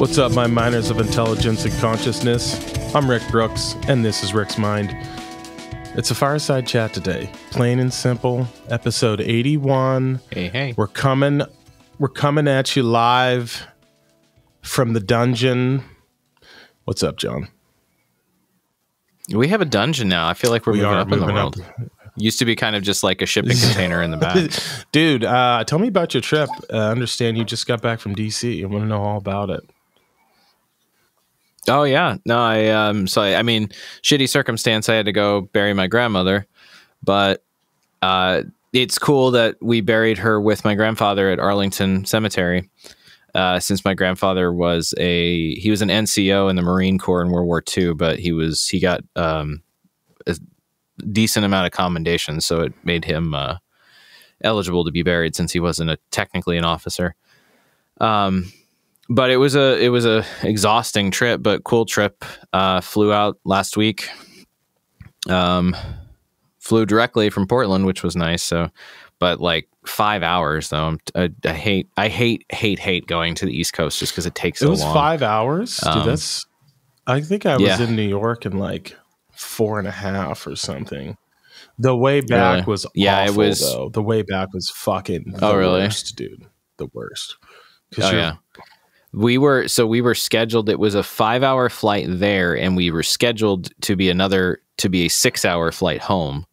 What's up, my miners of intelligence and consciousness? I'm Rick Brooks, and this is Rick's Mind. It's a fireside chat today, plain and simple. Episode 81. Hey. We're coming at you live from the dungeon. What's up, John? We have a dungeon now. I feel like we're moving up in the world. Used to be kind of just like a shipping container in the back. Dude, tell me about your trip. I understand you just got back from DC. I want to know all about it. Oh yeah, no, I mean, shitty circumstance. I had to go bury my grandmother, but it's cool that we buried her with my grandfather at Arlington Cemetery. Since my grandfather was an NCO in the Marine Corps in World War II, but he got a decent amount of commendations, so it made him eligible to be buried since he wasn't technically an officer. But it was a exhausting trip, but cool trip. Flew out last week. Flew directly from Portland, which was nice. So, but like 5 hours though. I hate going to the East Coast just because it takes so long. It was 5 hours. Dude, I think I was in New York in like 4.5 or something. The way back was awful, it was though. The way back was fucking worst, dude. The worst. We were scheduled. It was a 5-hour flight there, and we were scheduled to be a 6-hour flight home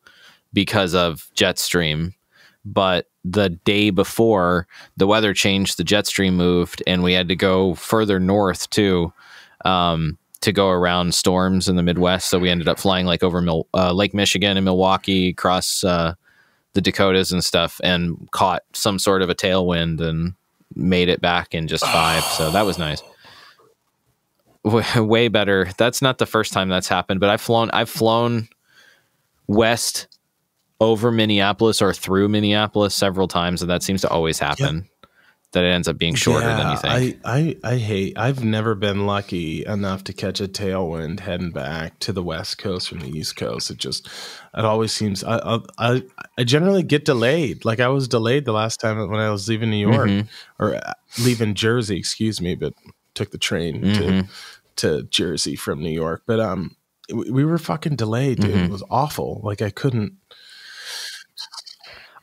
because of jet stream. But the day before, the weather changed, the jet stream moved, and we had to go further north too, to go around storms in the Midwest. So we ended up flying like over Lake Michigan and Milwaukee, across the Dakotas and stuff, and caught some sort of a tailwind and made it back in just 5. So that was nice. Way better. That's not the first time that's happened, but I've flown west over Minneapolis or through Minneapolis several times, and that seems to always happen. Yeah. That it ends up being shorter than you think. I've never been lucky enough to catch a tailwind heading back to the West Coast from the East Coast. It always seems, I generally get delayed. Like I was delayed the last time when I was leaving New York or leaving Jersey, excuse me, but took the train to Jersey from New York. But we were fucking delayed, dude. It was awful. Like I couldn't.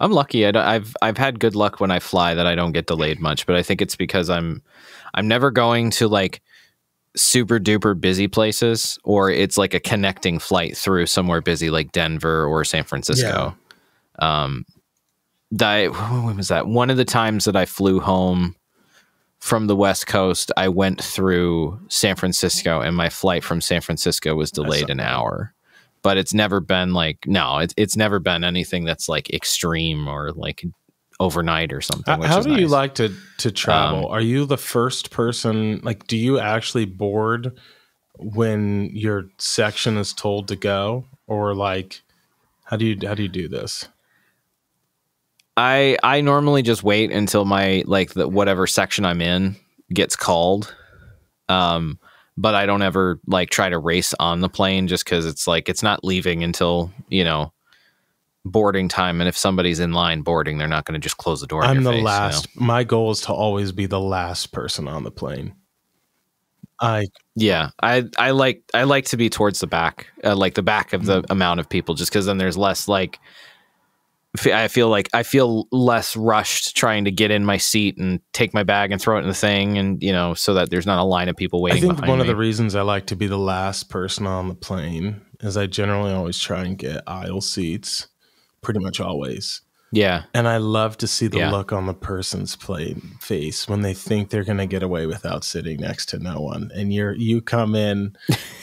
I'm lucky. I've had good luck when I fly that I don't get delayed much, but I think it's because I'm never going to like super duper busy places, or it's like a connecting flight through somewhere busy like Denver or San Francisco. Yeah. When was that? One of the times that I flew home from the West Coast, I went through San Francisco, and my flight from San Francisco was delayed an hour. But it's never been it's never been anything that's like extreme or like overnight or something. How do you like to travel? Are you the first person? Like, do you actually board when your section is told to go, or like, how do you do this? I normally just wait until my whatever section I'm in gets called. But I don't ever like try to race on the plane just because it's like it's not leaving until, boarding time. And if somebody's in line boarding, they're not going to just close the door. I'm the last. My goal is to always be the last person on the plane. I like to be towards the back, like the back of the amount of people, just because then there's less like. I feel less rushed trying to get in my seat and take my bag and throw it in the thing, and so that there's not a line of people waiting behind me. I think one of the reasons I like to be the last person on the plane is I generally always try and get aisle seats, pretty much always. Yeah. And I love to see the look on the person's face when they think they're going to get away without sitting next to no one. And you come in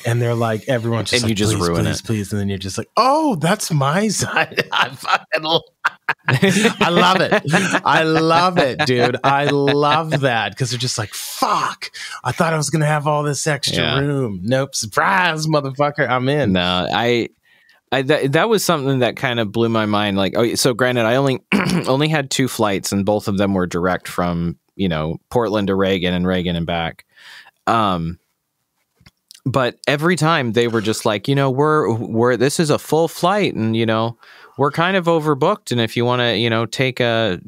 and they're like, everyone's just and like, you just please, ruin please, it. Please. And then you're just like, oh, that's my side. I love it. I love it, dude. I love that because they're just like, fuck, I thought I was going to have all this extra room. Nope. Surprise, motherfucker. I'm in. No, that was something that kind of blew my mind. Like, so granted, I only had 2 flights, and both of them were direct from Portland to Reagan and back. But every time they were just like, we're this is a full flight, and we're kind of overbooked, and if you want to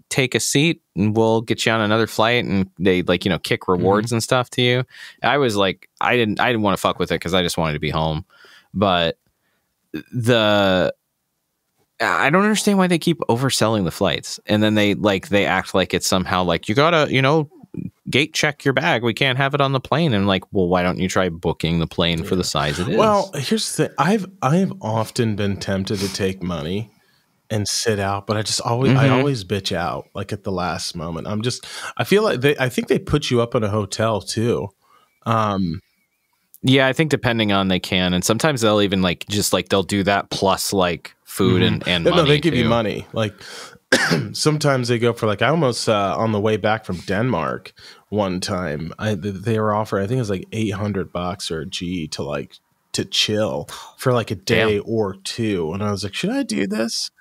take a seat, and we'll get you on another flight, and they kick rewards and stuff to you. I was like, I didn't want to fuck with it because I just wanted to be home. But I don't understand why they keep overselling the flights, and then they act like it's somehow like you gotta gate check your bag. We can't have it on the plane. And like, well, why don't you try booking the plane for the size it is? Well, here's the thing. I've often been tempted to take money and sit out, but I always bitch out like at the last moment. I feel like I think they put you up in a hotel too. Yeah, I think depending on they can, and sometimes they'll even they'll do that plus like food and money. No, they give you money. Like sometimes they go for I almost on the way back from Denmark one time, they were offering, I think it was like $800 or a G to chill for like a day or two, and I was like, should I do this?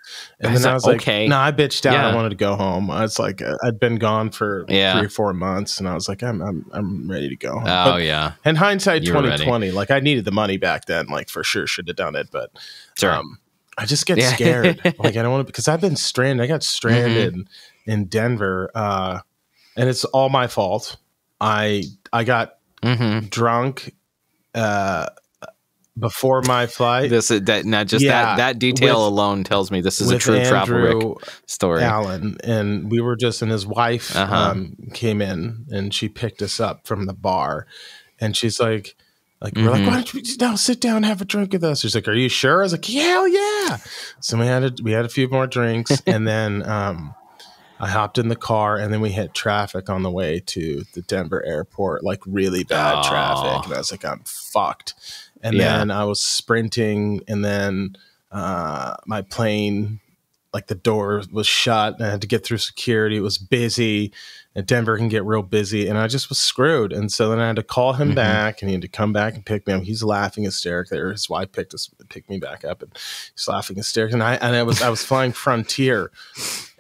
And then I was like, okay. No, I bitched out. I wanted to go home. I was like, I'd been gone for 3 or 4 months, and I was like, I'm ready to go home. Oh, yeah. And hindsight 2020, I needed the money back then, for sure should have done it, but sure. I just get scared. I don't want to, because I've been stranded. I got stranded in Denver, and it's all my fault. I got drunk before my flight. That detail alone tells me this is a true Travel Rick story. Allen, and we were just, and his wife came in, and she picked us up from the bar, and she's like, we're like, why don't you now sit down and have a drink with us? She's like, are you sure? I was like, hell yeah. So we had a few more drinks, and then I hopped in the car, and then we hit traffic on the way to the Denver airport, really bad traffic. And I was like, I'm fucked. And then I was sprinting, and then my plane, the door was shut, and I had to get through security. It was busy, and Denver can get real busy, and I just was screwed. And so then I had to call him back, and he had to come back and pick me up. He's laughing hysterically, or his wife picked me back up, and he's laughing hysterically. And I was flying Frontier,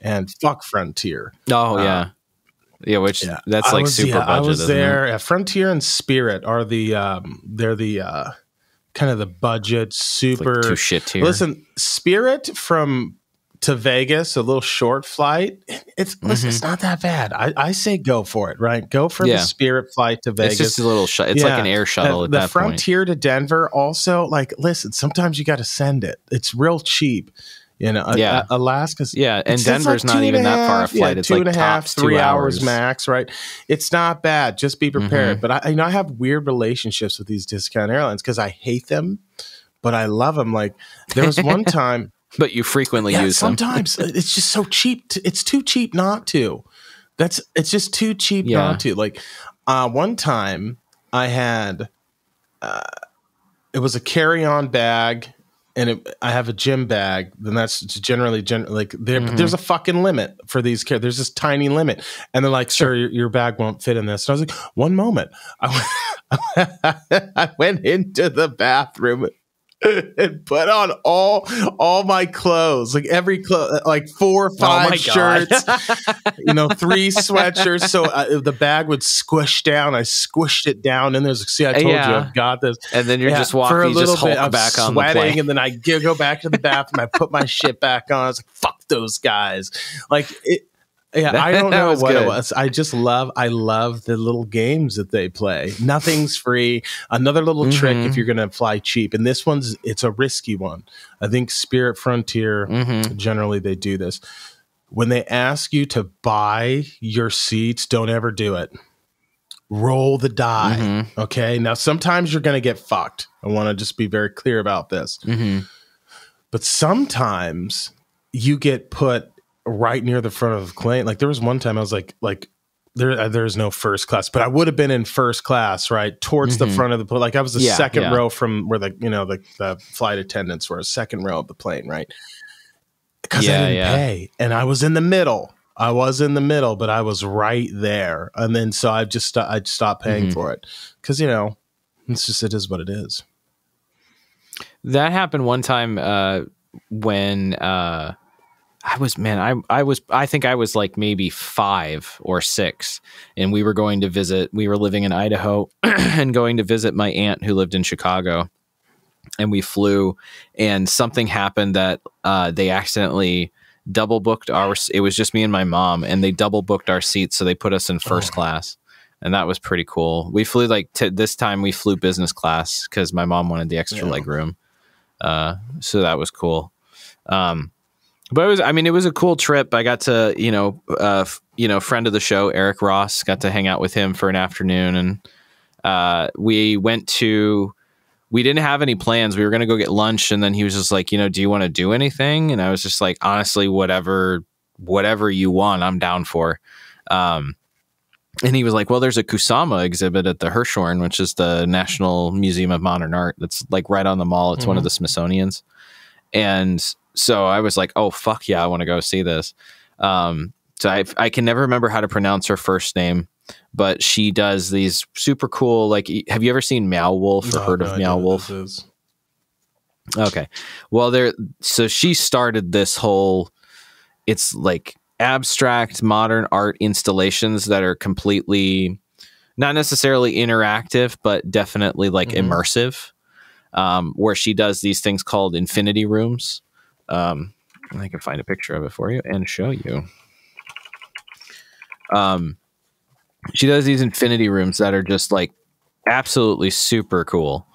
and fuck Frontier. Oh yeah. Yeah, that's super budget. I was there. Frontier and Spirit are they're the kind of the budget super too shit tier. Listen, Spirit to Vegas, a little short flight. It's not that bad. I say go for it, right? Go for the Spirit flight to Vegas. It's just a little it's like an air shuttle at that point. The Frontier to Denver also, listen, sometimes you got to send it. It's real cheap. Alaska's and Denver's not even that far a flight. It's 2.5, 3 hours max, right? It's not bad. Just be prepared. But I have weird relationships with these discount airlines because I hate them, but I love them. There was one time. But you frequently use them. Sometimes it's just so cheap. It's too cheap not to. It's just too cheap not to. One time I had, it was a carry-on bag, and I have a gym bag. Then that's generally there's a fucking limit for these. There's this tiny limit, and they're like, "Sir, your bag won't fit in this." And I was like, "One moment." I went into the bathroom and put on all my clothes, every 4 or 5 shirts, 3 sweatshirts. So the bag would squish down. I squished it down, and there's I told you I've got this. And then you're just walking, for a little bit. I'm back on the plane, and then I go back to the bathroom. I put my shit back on. I was like, "Fuck those guys!" I don't know what it was. I love the little games that they play. Nothing's free. Another little trick if you're going to fly cheap. And this it's a risky one. I think Spirit, Frontier, generally they do this. When they ask you to buy your seats, don't ever do it. Roll the die. Okay. Now, sometimes you're going to get fucked. I want to just be very clear about this. But sometimes you get put right near the front of the plane. There was one time I was like there's no first class, but I would have been in first class, right, towards the front of the plane. I was the second row from where the flight attendants were, a second row of the plane, right? Because I didn't pay, and I was in the middle. But I was right there, and then so I stopped paying for it because it is what it is. That happened one time when I think I was like maybe 5 or 6, and we were living in Idaho and going to visit my aunt who lived in Chicago, and we flew, and something happened that they accidentally double booked it was just me and my mom, and they double booked our seats, so they put us in first class, and that was pretty cool. We flew this time we flew business class because my mom wanted the extra leg room, so that was cool. But it was a cool trip. I got to, friend of the show, Eric Ross, got to hang out with him for an afternoon. And we didn't have any plans. We were going to go get lunch. And then he was just like, do you want to do anything? And I was just like, honestly, whatever you want, I'm down for. And he was like, well, there's a Kusama exhibit at the Hirshhorn, which is the National Museum of Modern Art. That's like right on the mall. It's one of the Smithsonian's. And so I was like, oh, fuck yeah, I want to go see this. So I can never remember how to pronounce her first name, but she does these super cool, like, have you ever seen Meow Wolf or heard of Meow Wolf? Okay. Well, so she started this whole, it's like abstract modern art installations that are completely, not necessarily interactive, but definitely like immersive, where she does these things called infinity rooms. I can find a picture of it for you and show you. She does these infinity rooms that are just like absolutely super cool.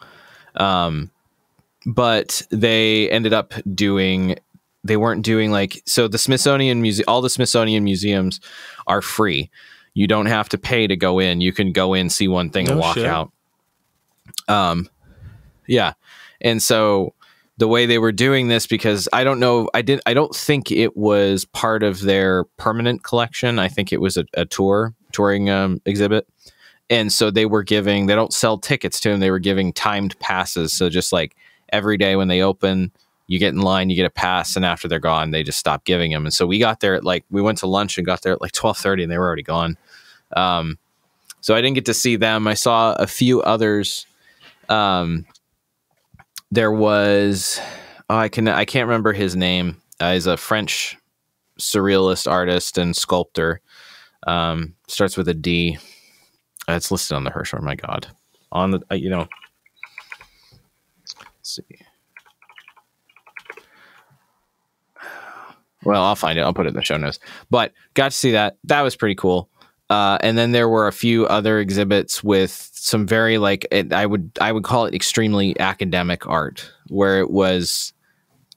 But they ended up they weren't doing like, so the Smithsonian Museum, all the Smithsonian museums are free. You don't have to pay to go in. You can go in, see one thing and walk out. Yeah. And so the way they were doing this, because I don't think it was part of their permanent collection. I think it was a touring exhibit. And so they don't sell tickets to them. They were giving timed passes. So just like every day when they open, you get in line, you get a pass. And after they're gone, they just stop giving them. And so we got there at we went to lunch and got there at 12:30 and they were already gone. So I didn't get to see them. I saw a few others. There was, I can't remember his name. He's a French surrealist artist and sculptor. Starts with a D. It's listed on the Hirshhorn. My God, on the let's see. Well, I'll find it. I'll put it in the show notes. But got to see that. That was pretty cool. And then there were a few other exhibits with some very I would call it extremely academic art, where it was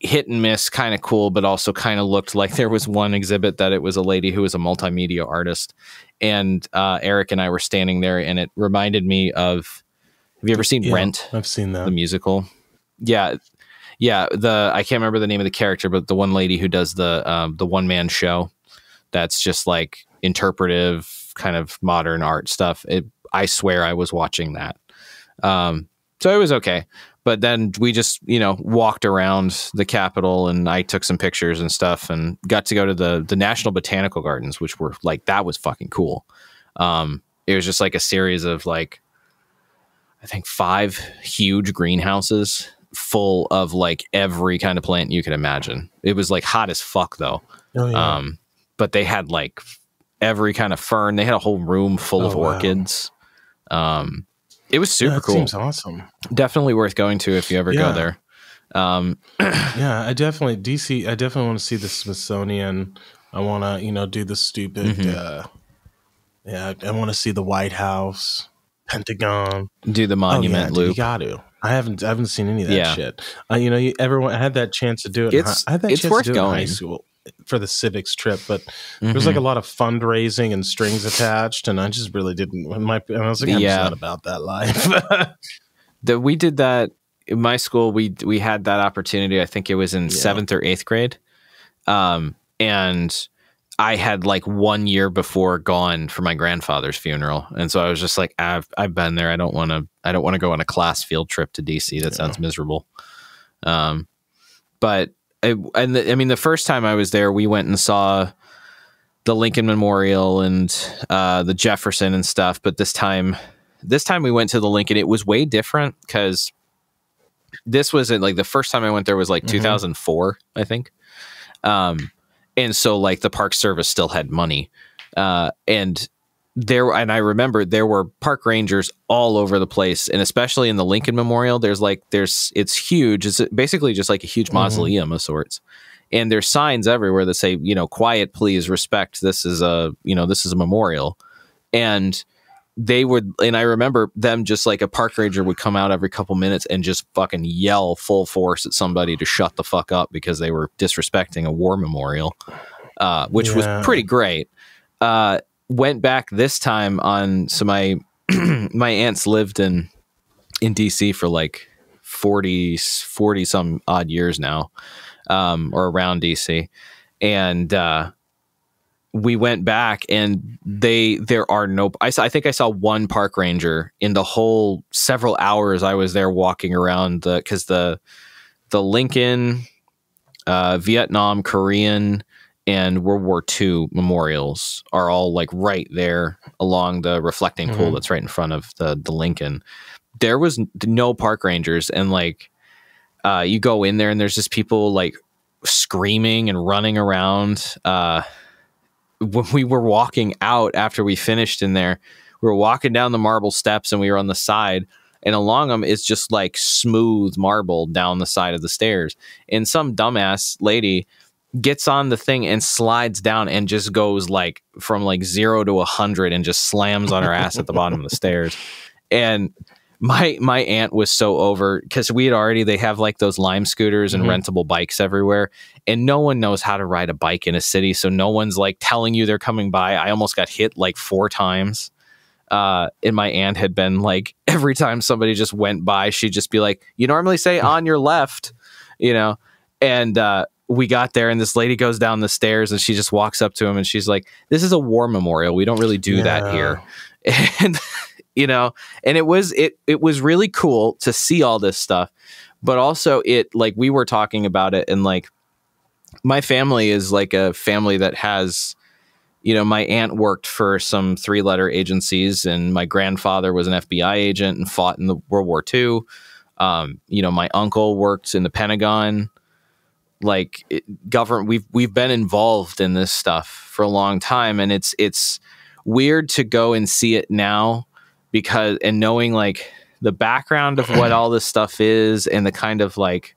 hit and miss, kind of cool, but also kind of looked like there was one exhibit that it was a lady who was a multimedia artist. And Eric and I were standing there, and it reminded me of, have you ever seen Rent? I've seen that. The musical. Yeah. Yeah. I can't remember the name of the character, but the one lady who does the one-man show that's just like interpretive kind of modern art stuff. I swear I was watching that. So it was okay. But then we just, walked around the Capitol, and I took some pictures and stuff, and got to go to the National Botanical Gardens, which were that was fucking cool. It was just like a series of I think 5 huge greenhouses full of every kind of plant you could imagine. It was hot as fuck though. Oh, yeah. But they had every kind of fern. They had a whole room full of orchids. It was super cool. Seems awesome. Definitely worth going to if you ever go there. Yeah, I definitely want to see the Smithsonian. I want to, do the stupid. I want to see the White House, Pentagon, do the monument loop. You got to. I haven't seen any of that shit. Everyone had that chance to do it. It's worth going. In high school for the civics trip, but there was a lot of fundraising and strings attached, and I just really didn't. I was like, I'm just not about that life. We did that in my school. We had that opportunity. I think it was in 7th or 8th grade, and I had 1 year before gone for my grandfather's funeral, and so I was just like, I've been there. I don't want to go on a class field trip to DC. That sounds miserable. But. The first time I was there, we went and saw the Lincoln Memorial and the Jefferson and stuff. But this time we went to the Lincoln. It was way different because this wasn't the first time I went there was 2004, I think. And so like the Park Service still had money. And I remember there were park rangers all over the place, and especially in the Lincoln Memorial, it's huge. It's basically just like a huge mausoleum of sorts. And there's signs everywhere that say, quiet, please, respect. This is a memorial. And I remember them just like a park ranger would come out every couple minutes and just fucking yell full force at somebody to shut the fuck up because they were disrespecting a war memorial, which was pretty great. Went back this time so my aunts lived in DC for like 40 some odd years now, or around DC. And, we went back and I think I saw one park ranger in the whole several hours I was there walking around because the Lincoln, Vietnam, Korean, and World War II memorials are all like right there along the reflecting pool that's right in front of the Lincoln. There was no park rangers, and like you go in there and there's just people like screaming and running around. When we were walking out after we finished in there, we were walking down the marble steps and we were on the side, and along them is just like smooth marble down the side of the stairs. And some dumbass lady gets on the thing and slides down and just goes like from like 0 to 100 and just slams on her ass at the bottom of the stairs. And my aunt was so over because they have like those Lime scooters and rentable bikes everywhere, and no one knows how to ride a bike in a city. So no one's like telling you they're coming by. I almost got hit like 4 times. And my aunt had been like, every time somebody just went by, she'd just be like, you normally say on your left, and, we got there and this lady goes down the stairs and she just walks up to him and she's like, this is a war memorial. We don't really do that here. And, and it was really cool to see all this stuff, but also we were talking about it, and like my family is like a family that has, my aunt worked for some 3-letter agencies, and my grandfather was an FBI agent and fought in the World War II. My uncle worked in the Pentagon. Like government, we've been involved in this stuff for a long time, and it's weird to go and see it now and knowing like the background of what all this stuff is and the kind of like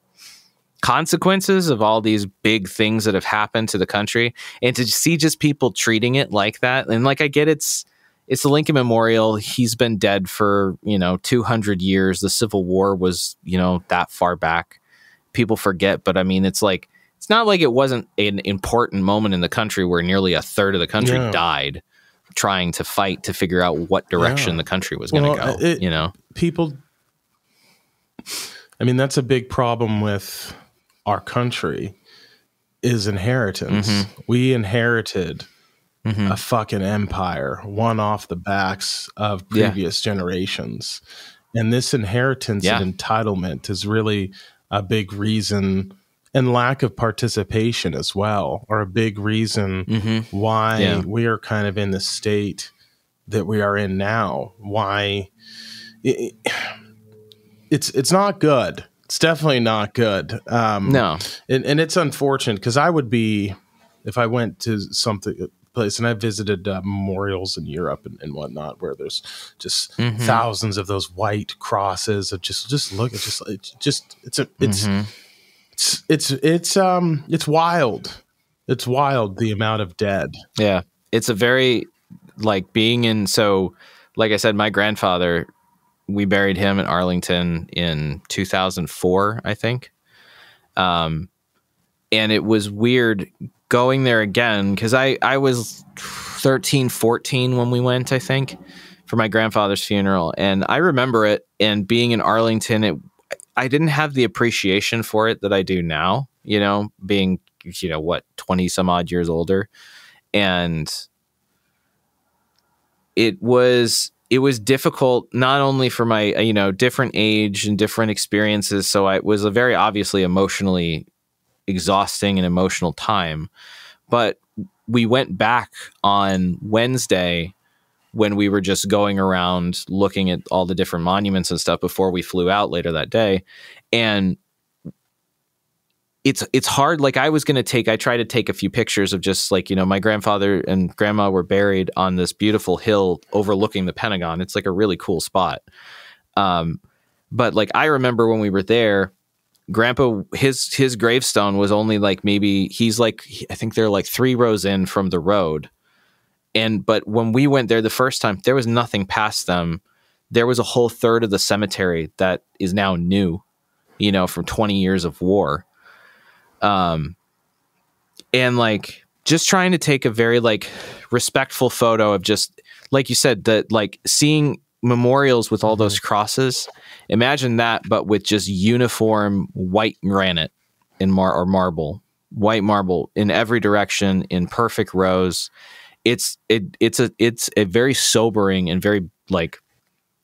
consequences of all these big things that have happened to the country, and to see just people treating it like that. And like, I get it's the Lincoln Memorial. He's been dead for 200 years. The Civil War was that far back. People forget, but I mean, it's not like it wasn't an important moment in the country where nearly a third of the country died trying to fight to figure out what direction the country was going to go. People, I mean, that's a big problem with our country is inheritance. We inherited a fucking empire, one off the backs of previous generations. And this inheritance and entitlement is really a big reason, and lack of participation as well, are a big reason why we are kind of in the state that we are in now. Why it's not good. It's definitely not good. No. And it's unfortunate because I would be, if I went to place, and I visited memorials in Europe and whatnot, where there's just thousands of those white crosses of just look at it's wild. It's wild, the amount of dead. Yeah. It's a very like being in, so like I said, my grandfather, we buried him in Arlington in 2004, I think. And it was weird going there again, because I was 13, 14 when we went, I think, for my grandfather's funeral. And I remember it, and being in Arlington, I didn't have the appreciation for it that I do now, being, 20 some odd years older. And it was difficult, not only for my, different age and different experiences. So it was a very obviously emotionally exhausting and emotional time. But we went back on Wednesday when we were just going around looking at all the different monuments and stuff before we flew out later that day. And it's hard. Like I tried to take a few pictures of just like, you know, my grandfather and grandma were buried on this beautiful hill overlooking the Pentagon. It's like a really cool spot. But like, I remember when we were there, Grandpa, his gravestone was only like, maybe he's like, I think they're like 3 rows in from the road. But when we went there the first time, there was nothing past them. There was a whole third of the cemetery that is now new, you know, from 20 years of war. And like just trying to take a very like respectful photo of just like you said, that like seeing memorials with all those crosses. Imagine that, but with just uniform white granite or white marble in every direction in perfect rows. It's a very sobering and very like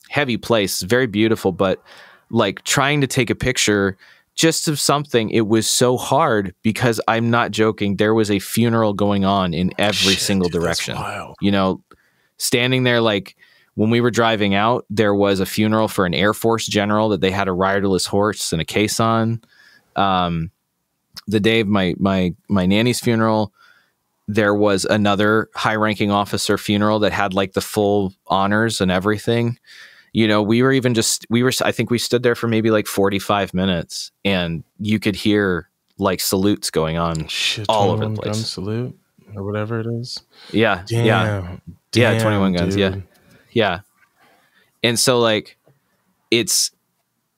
heavy place. It's very beautiful, but like trying to take a picture just of something, it was so hard because I'm not joking. There was a funeral going on in every single direction. You know, standing there, like when we were driving out, there was a funeral for an Air Force general that they had a riderless horse and a case on. The day of my nanny's funeral, there was another high-ranking officer funeral that had like the full honors and everything. You know, I think we stood there for maybe like 45 minutes and you could hear like salutes going on all over the place. Gun salute or whatever it is. Yeah. Damn, yeah. 21 guns. Dude. Yeah. Yeah. And so like, it's,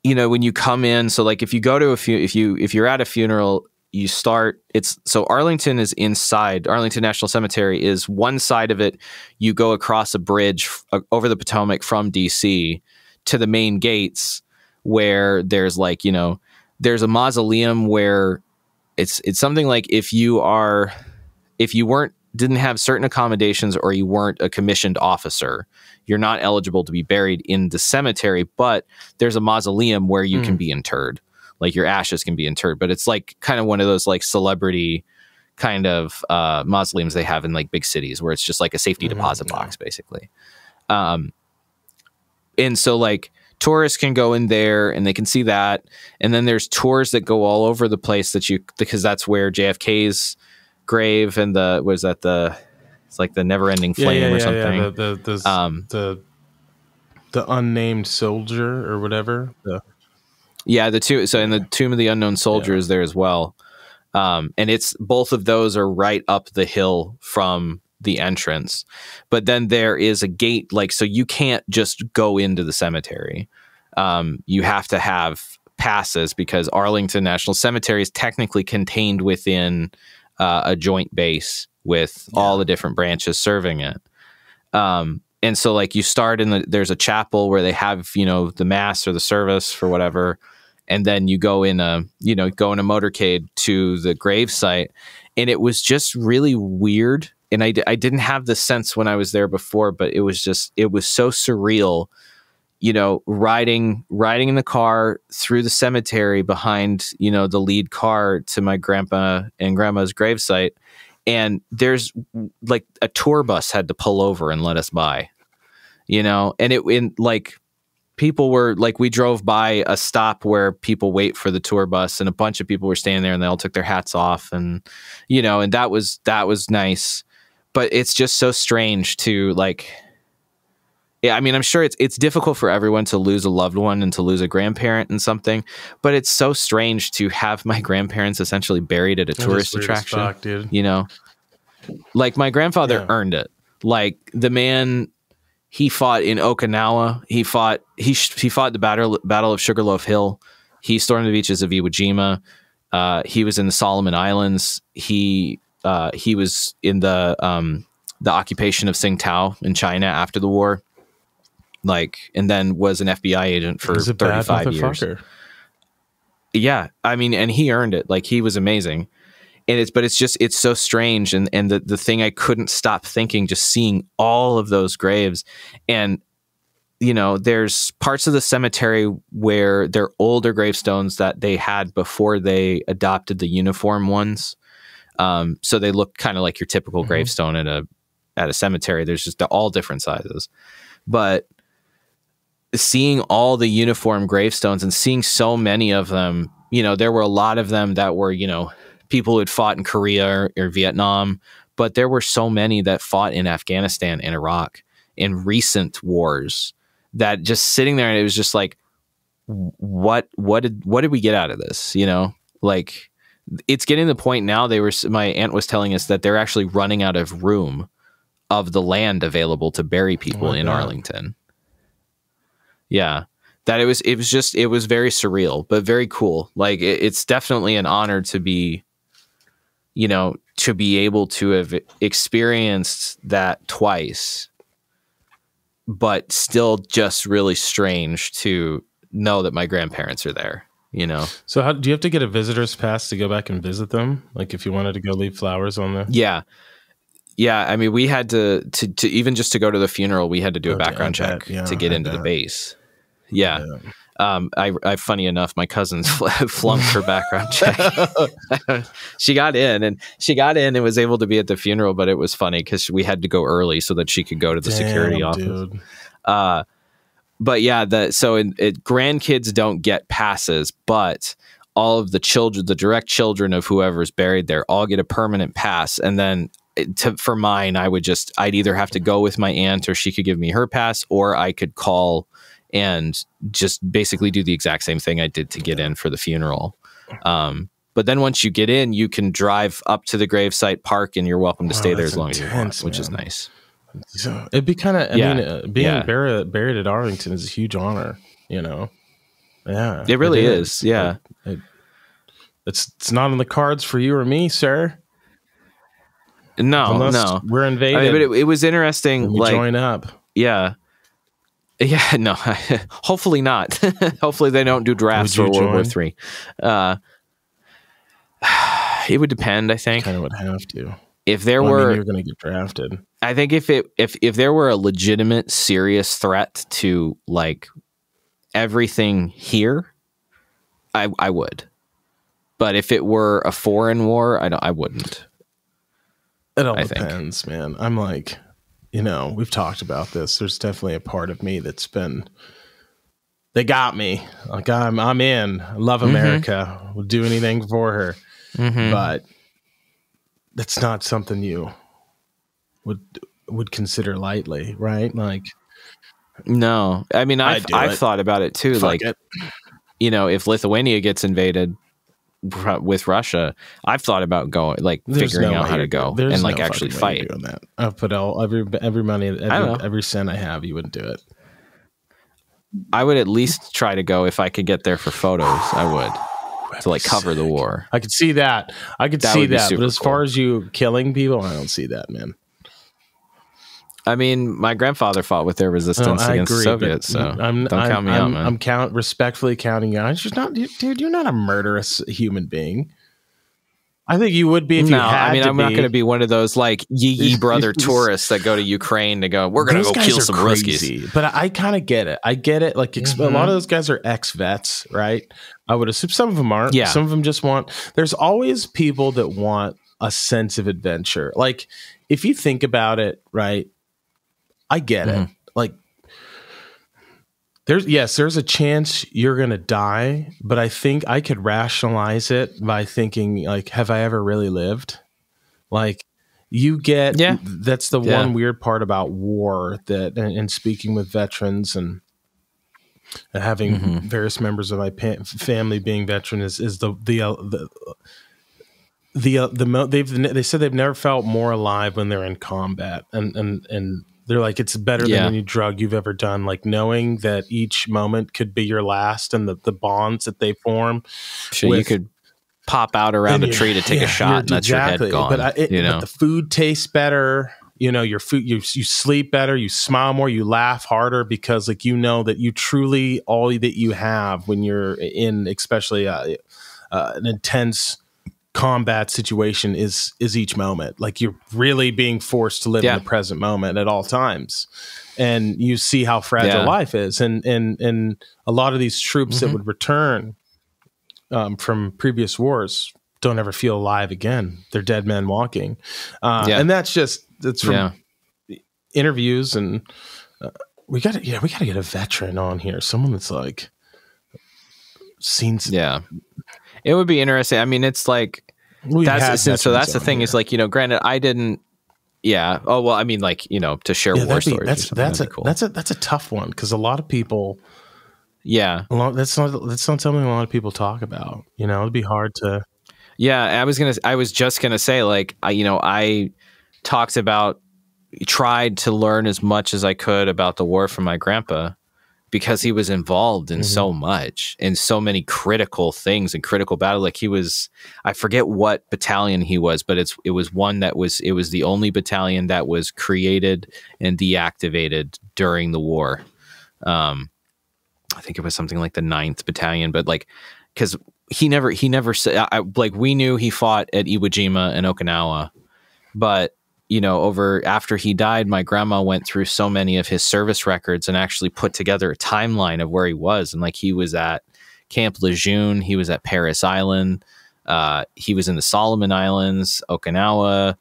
you know, when you come in, so like if you go to if you're at a funeral, you start, so Arlington is inside. Arlington National Cemetery is one side of it. You go across a bridge over the Potomac from DC to the main gates where there's like, you know, there's a mausoleum where it's something like if you didn't have certain accommodations or you weren't a commissioned officer, you're not eligible to be buried in the cemetery, but there's a mausoleum where you can be interred. Like your ashes can be interred, but it's like kind of one of those like celebrity kind of mausoleums they have in like big cities where it's just like a safety deposit box basically. And so like tourists can go in there and they can see that. And then there's tours that go all over the place because that's where JFK's grave and it's like the never ending flame or something. The unnamed soldier or whatever. So in the Tomb of the Unknown Soldier is there as well. And it's both of those are right up the hill from the entrance. But then there is a gate, like, so you can't just go into the cemetery. You have to have passes because Arlington National Cemetery is technically contained within a joint base with all the different branches serving it. And so like you start there's a chapel where they have, you know, the mass or the service for whatever. And then you go in a motorcade to the grave site. And it was just really weird. And I didn't have the sense when I was there before, but it was so surreal, you know, riding in the car through the cemetery behind, you know, the lead car to my grandpa and grandma's gravesite. And there's like a tour bus had to pull over and let us by, you know, and people were like, we drove by a stop where people wait for the tour bus and a bunch of people were standing there and they all took their hats off and, you know, and that was nice, but it's just so strange to like, yeah, I mean, I'm sure it's difficult for everyone to lose a loved one and to lose a grandparent and something, but it's so strange to have my grandparents essentially buried at a tourist attraction. Fuck, dude. You know, like my grandfather earned it. Like the man, he fought in Okinawa. He fought the Battle of Sugarloaf Hill. He stormed the beaches of Iwo Jima. He was in the Solomon Islands. He was in the occupation of Tsingtao in China after the war. Like, and then was an FBI agent for 35 years. Yeah. I mean, and he earned it. Like, he was amazing. And it's so strange. And the thing I couldn't stop thinking, just seeing all of those graves. And, you know, there's parts of the cemetery where they're older gravestones that they had before they adopted the uniform ones. So they look kind of like your typical gravestone at a cemetery. There's just all different sizes. But seeing all the uniform gravestones and seeing so many of them there were a lot of them that were, people who had fought in Korea or Vietnam, but there were so many that fought in Afghanistan and Iraq in recent wars that just sitting there, and it was just like, what did we get out of this? Like, it's getting to the point now. My aunt was telling us that they're actually running out of room of the land available to bury people in Arlington. Yeah. That it was very surreal, but very cool. Like, it's definitely an honor to be, to be able to have experienced that twice, but still just really strange to know that my grandparents are there, So how do you have to get a visitor's pass to go back and visit them? Like, if you wanted to go leave flowers on there? Yeah. Yeah. I mean, we had to even just to go to the funeral, we had to do a background check to get into the base. Yeah. I funny enough, my cousins flunked her background check. She got in and was able to be at the funeral, but it was funny because we had to go early so that she could go to the security office. Dude. But yeah, grandkids don't get passes, but all of the children, the direct children of whoever's buried there, all get a permanent pass. And then for mine, I'd either have to go with my aunt, or she could give me her pass, or I could call and just basically do the exact same thing I did to get in for the funeral. But then once you get in, you can drive up to the gravesite, park, and you're welcome to stay there as long as you want, which is nice. So it'd be kind of, being buried at Arlington is a huge honor, Yeah, it really is. Yeah, it's not on the cards for you or me, sir. No, we're invaded. I mean, but it was interesting. Like, join up. Yeah. Yeah, no, hopefully not. Hopefully they don't do drafts for World War III. It would depend, I think. Kind of would have to. If there were, you're going to get drafted. I think if there were a legitimate, serious threat to like everything here, I would. But if it were a foreign war, I wouldn't. It all depends, man. I'm like, we've talked about this. There's definitely a part of me that's been. They got me. Like, I'm in. I love America. Would do anything for her. But that's not something you would consider lightly, right? Like, no. I mean, I've thought about it too. Fuck it. If Lithuania gets invaded with Russia, I've thought about going, like, figuring out how to go and like actually fight. That. I've put every money, every cent I have. You wouldn't do it. I would at least try to go if I could get there for photos. I would. To like cover the war. I could see that. But as far as you killing people, I don't see that, man. I mean, my grandfather fought with their resistance against the Soviets, so don't count me out, man. I'm respectfully counting you out. It's just not, dude. You're not a murderous human being. I think you would be if you had to be. I'm not going to be one of those like Yee brother tourists that go to Ukraine to go, we're going to go kill some Ruskies. But I kind of get it. Like, a lot of those guys are ex-vets, right? I would assume some of them aren't. Yeah. Some of them just want. There's always people that want a sense of adventure. Like, if you think about it, right? I get it. Like, there's a chance you're going to die, but I think I could rationalize it by thinking, like, have I ever really lived? Like, you get, that's the one weird part about war, that, and speaking with veterans and having various members of my family being veteran is they said they've never felt more alive when they're in combat, and they're like, it's better than any drug you've ever done. Like, knowing that each moment could be your last, and the bonds that they form. Sure, you could pop out around a tree to take a shot, and that's your head gone. But but the food tastes better. Your food, you sleep better, you smile more, you laugh harder, because like, that you truly, all that you have when you're in, especially an intense combat situation is each moment. Like, you're really being forced to live in the present moment at all times, and you see how fragile life is. And a lot of these troops that would return from previous wars don't ever feel alive again. They're dead men walking. And that's from interviews, and we got to get a veteran on here, someone that's like seen. It would be interesting. I mean, it's like that's the thing here. is like, granted, I didn't. Yeah. Oh well, I mean, like, to share war stories. That's a tough one because a lot of people. Yeah. That's not something a lot of people talk about. It'd be hard to. Yeah, I was just gonna say, like, I tried to learn as much as I could about the war from my grandpa, because he was involved in so much, in so many critical things and critical battle. Like I forget what battalion he was, but it was one it was the only battalion that was created and deactivated during the war. I think it was something like the 9th Battalion, but like, because he never said, like, we knew he fought at Iwo Jima and Okinawa, but after he died, my grandma went through so many of his service records and actually put together a timeline of where he was. And like, he was at Camp Lejeune, he was at Paris Island, he was in the Solomon Islands, Okinawa,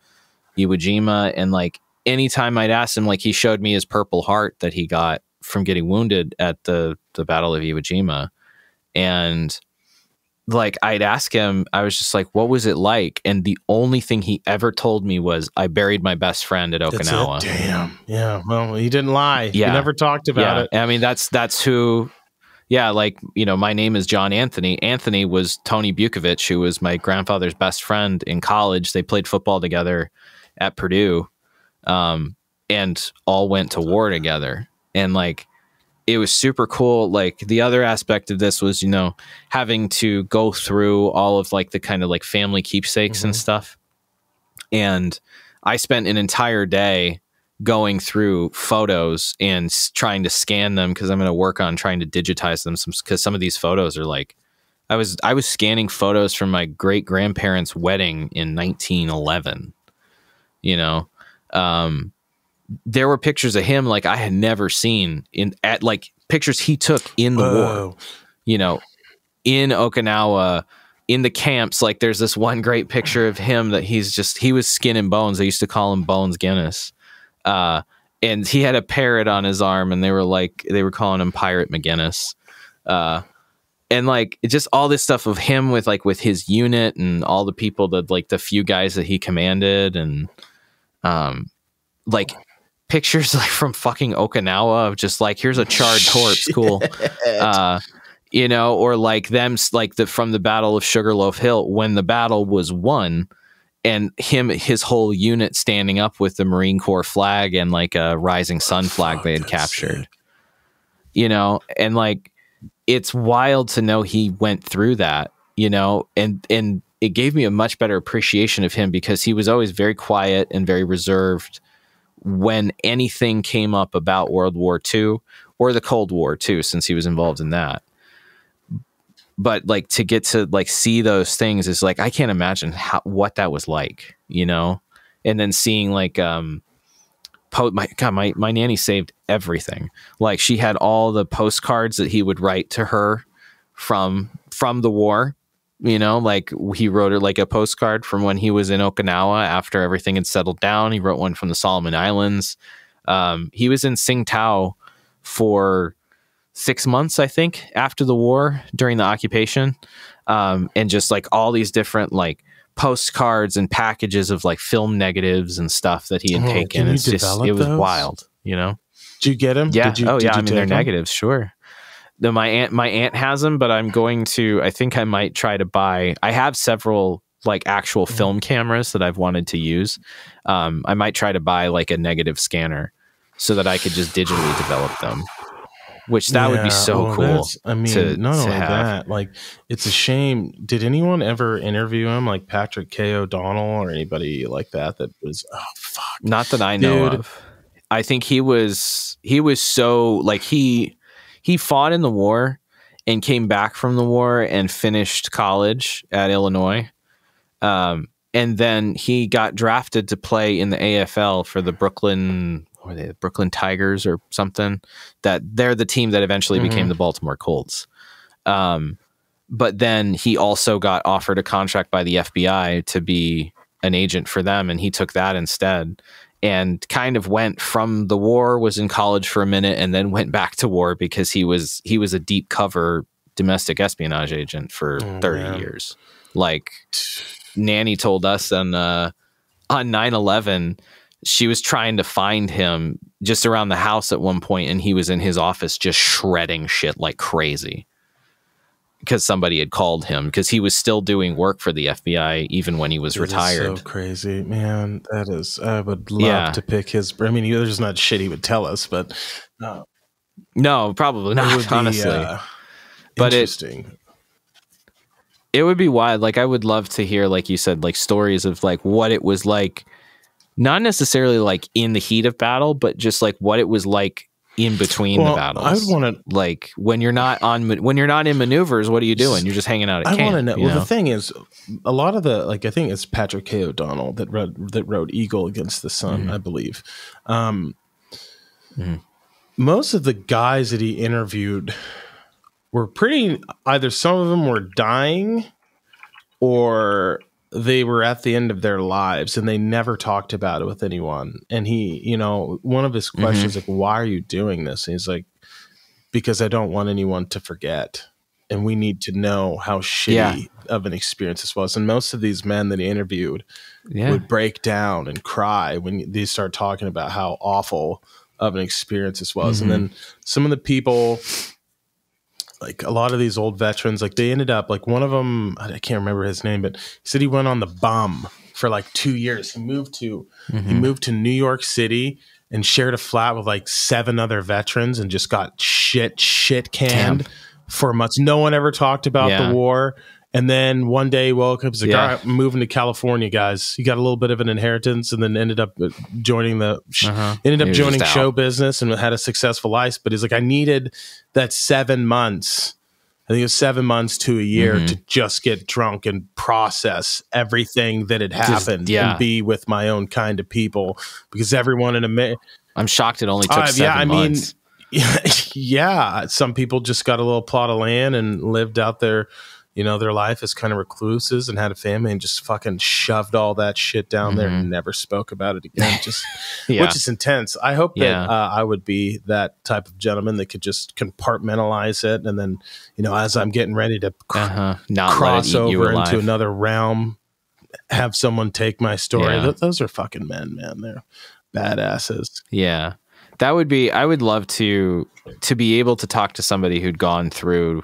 Iwo Jima. And like, anytime I'd ask him, like, he showed me his Purple Heart that he got from getting wounded at the Battle of Iwo Jima. And like, I'd ask him, I was just like, what was it like? And the only thing he ever told me was, I buried my best friend at Okinawa. Damn. Yeah. Well, he didn't lie. Yeah. He never talked about it. I mean, that's who, like, my name is John Anthony. Anthony was Tony Bukovich, who was my grandfather's best friend in college. They played football together at Purdue, and all went to war together. And like, it was super cool. Like, the other aspect of this was, having to go through all of like the kind of like family keepsakes and stuff. And I spent an entire day going through photos and trying to scan them, because I'm going to work on trying to digitize them. Because some of these photos are like, I was scanning photos from my great grandparents' wedding in 1911. There were pictures of him like I had never seen at like pictures he took in the war, in Okinawa, in the camps. Like, there's this one great picture of him that he was skin and bones. They used to call him Bones Guinness. And he had a parrot on his arm, and they were calling him Pirate McGinnis. And like, just all this stuff of him with his unit and all the people that, like, the few guys that he commanded, and like, pictures like from fucking Okinawa of just like, here's a charred corpse, cool. Or like them, like from the Battle of Sugarloaf Hill, when the battle was won, and his whole unit standing up with the Marine Corps flag and like a rising sun flag they had captured. And like, it's wild to know he went through that, and it gave me a much better appreciation of him, because he was always very quiet and very reserved when anything came up about World War II or the Cold War too, since he was involved in that. But like, to get to like see those things is like, I can't imagine what that was like, and then seeing like, my nanny saved everything. Like, she had all the postcards that he would write to her from the war. Like, he wrote her like a postcard from when he was in Okinawa after everything had settled down. He wrote one from the Solomon Islands. He was in Tsingtao for 6 months, I think, after the war, during the occupation. And just like all these different like postcards and packages of like film negatives and stuff that he had taken. It was wild, Did you get them? Yeah. I mean, they're negatives. Sure. My aunt has them, but I think I might try to buy. I have several like actual film cameras that I've wanted to use. I might try to buy like a negative scanner so that I could just digitally develop them, which that would be so cool. I mean, not only that, like, it's a shame. Did anyone ever interview him, like Patrick K. O'Donnell or anybody like that? That was, oh fuck, not that I know of. I think he was so like he fought in the war and came back from the war and finished college at Illinois. And then he got drafted to play in the AFL for the Brooklyn Tigers or something. That they're the team that eventually became the Baltimore Colts. But then he also got offered a contract by the FBI to be an agent for them, and he took that instead. And kind of went from the war, was in college for a minute, and then went back to war because he was a deep cover domestic espionage agent for 30 years. Like Nanny told us on 9/11, she was trying to find him just around the house at one point, and he was in his office just shredding shit like crazy because somebody had called him because he was still doing work for the FBI even when he was retired. So crazy, man. That is, I would love to pick his. I mean, there's not shit he would tell us, but no, probably not. Honestly, but interesting. It would be wild. Like, I would love to hear, like you said, like stories of like what it was like, not necessarily like in the heat of battle, but just like what it was like in between the battles. I would want to, like, when you're not in maneuvers, what are you doing? You're just hanging out at camp. I want to know. Well, the thing is, a lot of the, like, I think it's Patrick K. O'Donnell that wrote Eagle Against the Sun, I believe. Most of the guys that he interviewed were pretty, either some of them were dying or they were at the end of their lives and they never talked about it with anyone. And he, you know, one of his questions, like, why are you doing this? And he's like, because I don't want anyone to forget. And we need to know how shitty of an experience this was. And most of these men that he interviewed would break down and cry when they start talking about how awful of an experience this was. And then some of the people, like a lot of these old veterans, like they ended up, like one of them, I can't remember his name, but he said he went on the bum for like 2 years. He moved to New York City and shared a flat with like 7 other veterans and just got shit canned for months. No one ever talked about the war. And then one day he woke up, he's like, all right, I'm moving to California, guys. He got a little bit of an inheritance and then ended up joining joining show business and had a successful life. But he's like, I needed that 7 months. I think it was 7 months to a year to just get drunk and process everything that had happened and be with my own kind of people, because everyone in America. I'm shocked it only took 7 months. Some people just got a little plot of land and lived out their life as kind of recluses and had a family and just fucking shoved all that shit down there and never spoke about it again. Just which is intense. I hope that I would be that type of gentleman that could just compartmentalize it, and then, you know, as I'm getting ready to cross over into another realm, have someone take my story. Those are fucking men, man. They're badasses. Yeah. That would be, I would love to be able to talk to somebody who'd gone through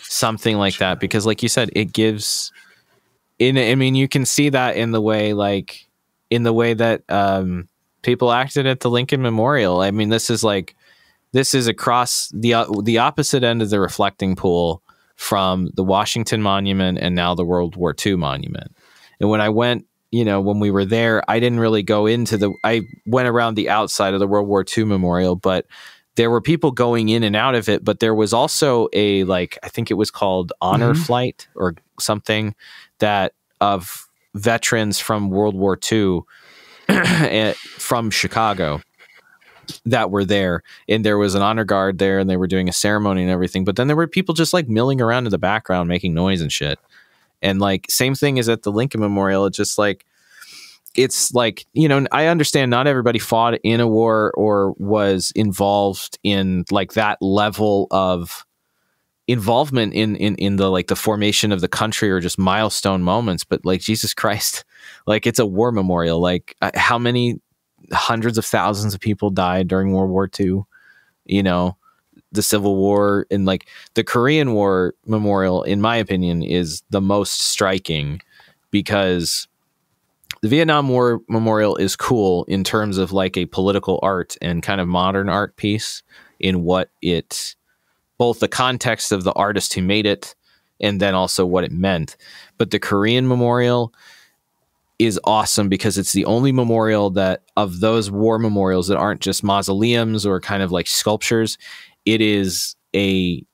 something like that, because like you said, it gives I mean, you can see that in the way that people acted at the Lincoln Memorial. I mean, this is across the opposite end of the reflecting pool from the Washington Monument and now the World War II Monument. And when I went, you know, when we were there, I didn't really go into I went around the outside of the World War II Memorial, but there were people going in and out of it. But there was also I think it was called Honor Flight or something, that of veterans from World War II from Chicago that were there. And there was an honor guard there and they were doing a ceremony and everything. But then there were people just like milling around in the background, making noise and shit. And like, same thing as at the Lincoln Memorial. It's just like, it's like, you know, I understand not everybody fought in a war or was involved in like that level of involvement in the, like the formation of the country or just milestone moments. But like, Jesus Christ, like it's a war memorial. Like how many hundreds of thousands of people died during World War II, you know? The Civil War and like the Korean War Memorial, in my opinion, is the most striking, because the Vietnam War Memorial is cool in terms of like a political art and kind of modern art piece in what it, both the context of the artist who made it and then also what it meant. But the Korean Memorial is awesome because it's the only memorial that of those war memorials that aren't just mausoleums or kind of like sculptures. It is there's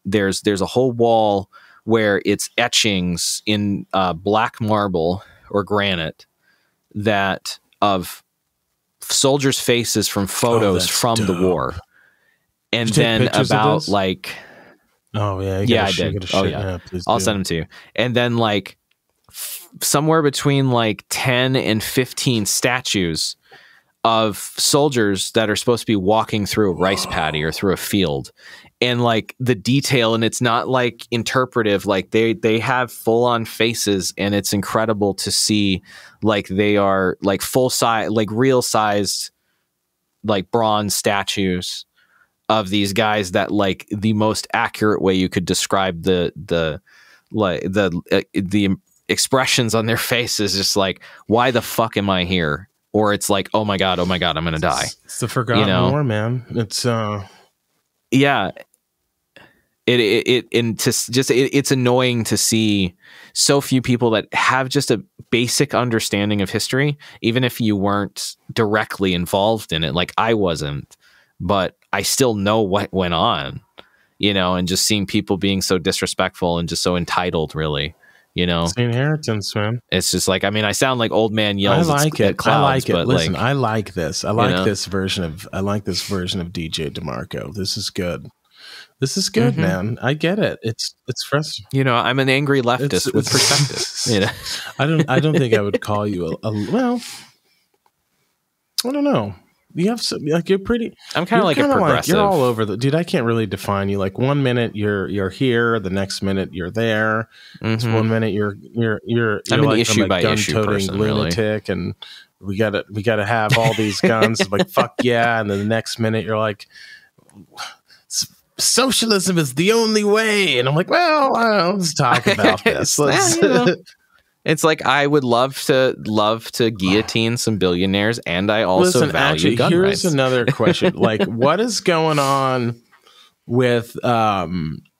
a whole wall where it's etchings in black marble or granite that of soldiers' faces from photos from dope. The war. And then about like, I did. I'll send them to you. And then like somewhere between like 10 and 15 statues of soldiers that are supposed to be walking through a rice paddy or through a field, and like the detail, and it's not like interpretive, like they have full on faces, and it's incredible to see like they are like full size, like real sized, like bronze statues of these guys that like the most accurate way you could describe the expressions on their faces, just like, why the fuck am I here? Or it's like, oh my god, I'm gonna die. It's the forgotten war, man. It's yeah. It's annoying to see so few people that have just a basic understanding of history, even if you weren't directly involved in it. Like I wasn't, but I still know what went on, and just seeing people being so disrespectful and just so entitled, really. It's the inheritance, man. It's just like, I mean, I sound like old man yells. I like it. Clouds, I like it. But listen, like, I like this. I like this version of DJ DeMarco. This is good. This is good, man. I get it. It's frustrating. I'm an angry leftist with perspective. I don't think I would call you well, I don't know. You have some, like, you're pretty. I'm kind of like a progressive. You're all over the dude. I can't really define you. Like 1 minute you're here, the next minute you're there. 1 minute you're I'm an like issue by issue person, lunatic, really. and we gotta have all these guns. Like fuck yeah, and then the next minute you're like, socialism is the only way, and I'm like, well, let's talk about this. It's like, I would love to guillotine some billionaires, and I also value gun rights. Here's another question: like, what is going on with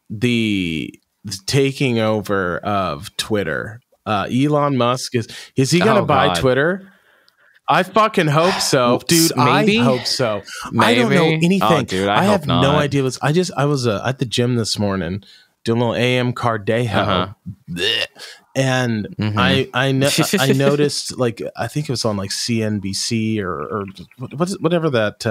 the taking over of Twitter? Elon Musk is he going to buy Twitter? I fucking hope so, dude. Maybe? I hope so. Maybe? I don't know anything. Oh, dude, I have hope no not. idea. I was at the gym this morning doing a little AM cardio. And I noticed, like, I think it was on like CNBC or whatever that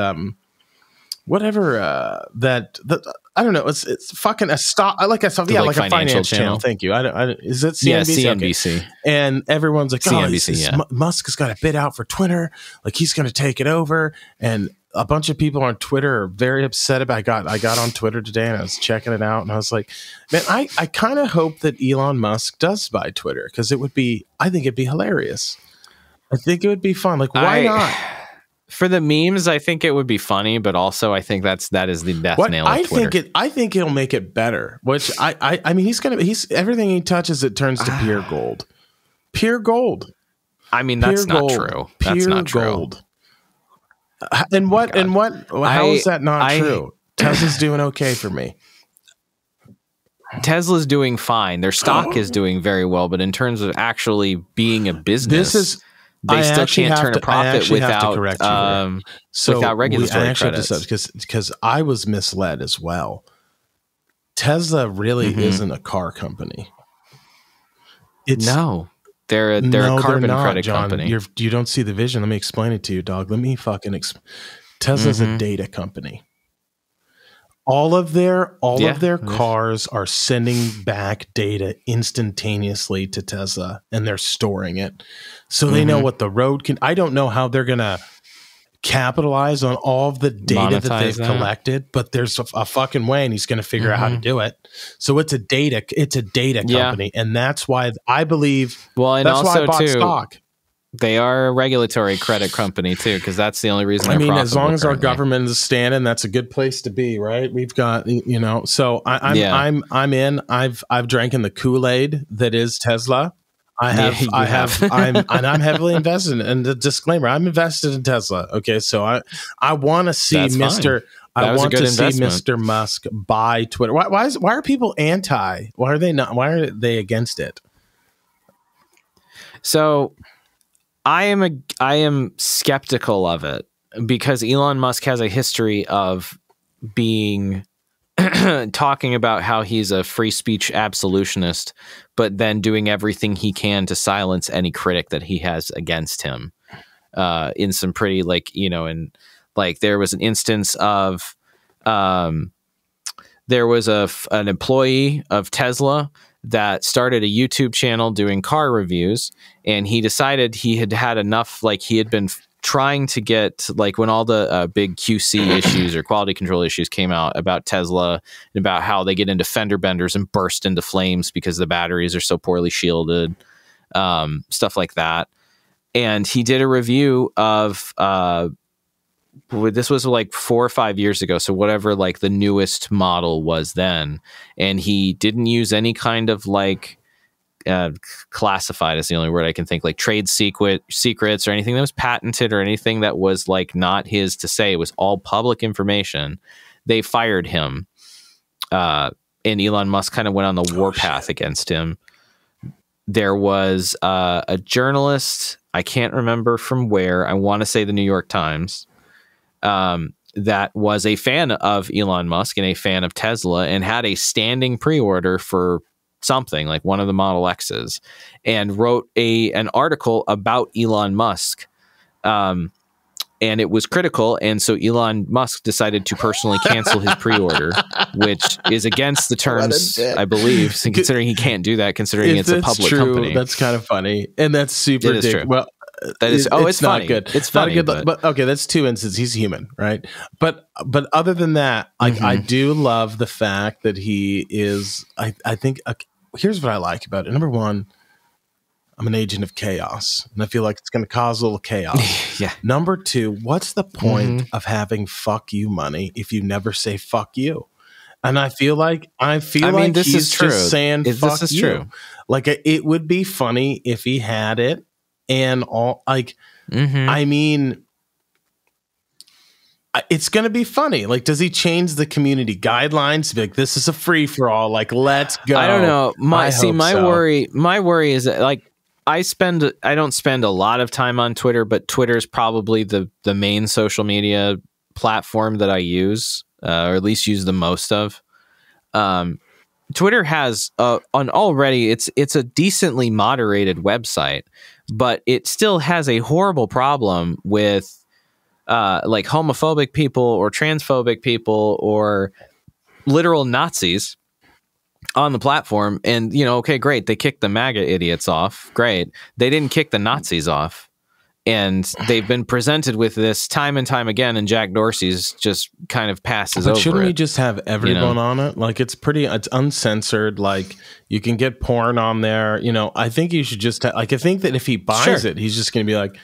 I don't know. It's fucking a stock. Like a stock. Yeah, like a finance channel. Thank you. Is it CNBC? Yeah, CNBC. Okay. And everyone's like, CNBC. Musk has got a bid out for Twitter. Like he's going to take it over. And a bunch of people on Twitter are very upset about. I got on Twitter today and I was checking it out, and I was like, man, I kind of hope that Elon Musk does buy Twitter, because I think it'd be hilarious. I think it would be fun. Like, why not? For the memes, I think it would be funny, but also I think that is the death nail of Twitter. I think he'll make it better. Which I mean, he's everything he touches, it turns to pure gold. Pure gold. I mean, that's not true. That's not true. Gold. And what? How is that not true? Tesla's doing okay for me. Tesla's doing fine. Their stock is doing very well, but in terms of actually being a business, they still can't turn a profit without regulatory credits. Because I was misled as well. Tesla really isn't a car company. They're a carbon credit company. You don't see the vision. Let me explain it to you, dog. Let me fucking explain. Tesla's a data company. All of their cars are sending back data instantaneously to Tesla, and they're storing it. So they know what the road can. I don't know how they're going to capitalize on all of the data that they've collected, but there's a fucking way, and he's going to figure out how to do it. So it's a data company, and that's why I believe. Well, and that's also why I bought stock. They are a regulatory credit company too, because that's the only reason. I mean, as long as our government is standing, that's a good place to be, right? We've got, So I'm in. I've drank in the Kool-Aid that is Tesla. I'm heavily invested. And the disclaimer, I'm invested in Tesla. Okay, so I want to see Mr. Musk buy Twitter. Why are people anti? Why are they not? Why are they against it? So I am skeptical of it, because Elon Musk has a history of being talking about how he's a free speech absolutionist, but then doing everything he can to silence any critic that he has against him. In some pretty there was an instance of there was an employee of Tesla that started a YouTube channel doing car reviews, and he decided he had enough. Like, he had been trying to get, like, when all the big QC issues or quality control issues came out about Tesla and about how they get into fender benders and burst into flames because the batteries are so poorly shielded, stuff like that. And he did a review of this was like 4 or 5 years ago, so whatever like the newest model was then, and he didn't use any kind of like classified is the only word I can think, like trade secrets or anything that was patented or anything that was like not his to say. It was all public information. They fired him, and Elon Musk kind of went on the warpath against him. There was a journalist, I can't remember from where, I want to say the New York Times, that was a fan of Elon Musk and a fan of Tesla and had a standing pre-order for something like one of the Model X's, and wrote an article about Elon Musk, and it was critical, and so Elon Musk decided to personally cancel his pre-order, which is against the terms, I believe, considering he can't do that, considering it's a public company. That's kind of funny, and that's super it is true. Well, that is, it's not funny. Good. It's funny, not good, but okay, that's two instances. He's human, right? But other than that, like, I do love the fact that he is. I think here's what I like about it. Number one, I'm an agent of chaos, and I feel like it's going to cause a little chaos. Yeah. Number two, what's the point of having fuck you money if you never say fuck you? And I feel like this he's is true. Just saying fuck this is you. True. Like, it would be funny if he had it. And all, like, I mean, it's going to be funny. Like, does he change the community guidelines to be like, this is a free for all? Like, let's go. I don't know. My worry is that, like, I don't spend a lot of time on Twitter, but Twitter is probably the main social media platform that I use, or at least use the most of. Twitter has it's a decently moderated website, but it still has a horrible problem with like homophobic people or transphobic people or literal Nazis on the platform. And, okay, great. They kicked the MAGA idiots off. Great. They didn't kick the Nazis off. And they've been presented with this time and time again, and Jack Dorsey's just kind of passes over. Shouldn't we just have everyone on it? Like, it's uncensored. Like, you can get porn on there. I think you should just I think that if he buys it, he's just going to be like,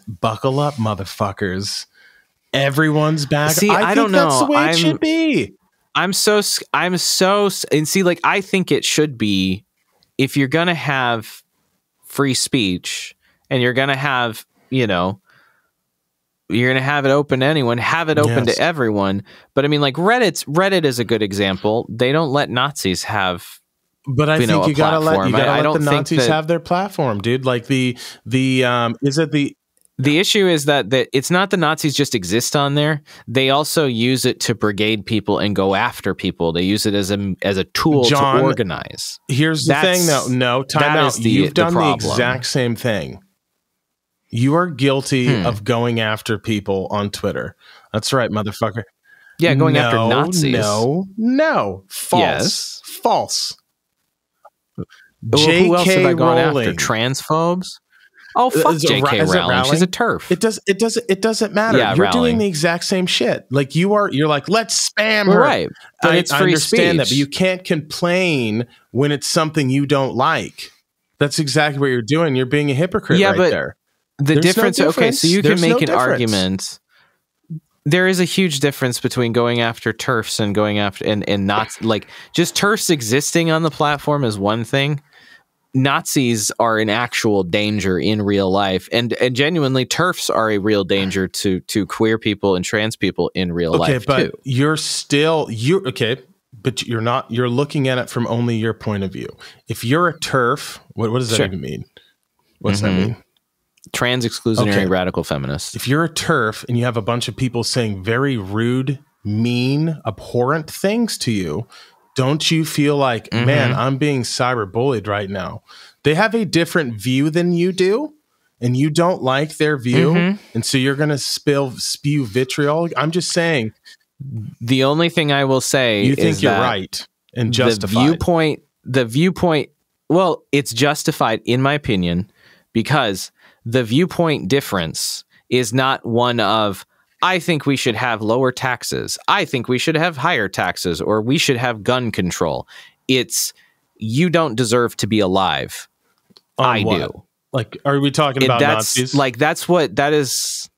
buckle up, motherfuckers. Everyone's back. See, I don't know. That's the way it should be. And see, like, I think it should be, if you're going to have free speech and you're going to have, you're going to have it open to anyone, have it open to everyone. But I mean, like, Reddit is a good example. They don't let Nazis have, but I think you gotta let the Nazis have their platform, dude. Like the issue is that it's not the Nazis just exist on there. They also use it to brigade people and go after people. They use it as a tool to organize. Here's the thing, though. No, time out. You've done the exact same thing. You are guilty of going after people on Twitter. That's right, motherfucker. Yeah, going after Nazis. No. False. Yes. False. Well, who else have I gone after? Transphobes? Oh, fuck J.K. Rowling. She's a TERF. It doesn't matter. Yeah, you're doing the exact same shit. Like, you're like, let's spam her. Right. But it's free understand speech. That, but you can't complain when it's something you don't like. That's exactly what you're doing. You're being a hypocrite right there. There's difference. Okay, so you can make an argument. There is a huge difference between going after TERFs and going after and not, like, just TERFs existing on the platform is one thing. Nazis are an actual danger in real life, and genuinely TERFs are a real danger to queer people and trans people in real life but too. But you're not. You're looking at it from only your point of view. If you're a TERF, what does that even mean? What's that mean? Trans exclusionary radical feminist. If you're a TERF and you have a bunch of people saying very rude, mean, abhorrent things to you, don't you feel like, man, I'm being cyberbullied right now? They have a different view than you do, and you don't like their view, and so you're going to spew vitriol. I'm just saying. The only thing I will say is you think you're right and justified. The viewpoint, well, it's justified in my opinion, because the viewpoint difference is not one of, I think we should have lower taxes, I think we should have higher taxes, or we should have gun control. It's, you don't deserve to be alive. I do. Like, are we talking about Nazis? Like, that's what that is.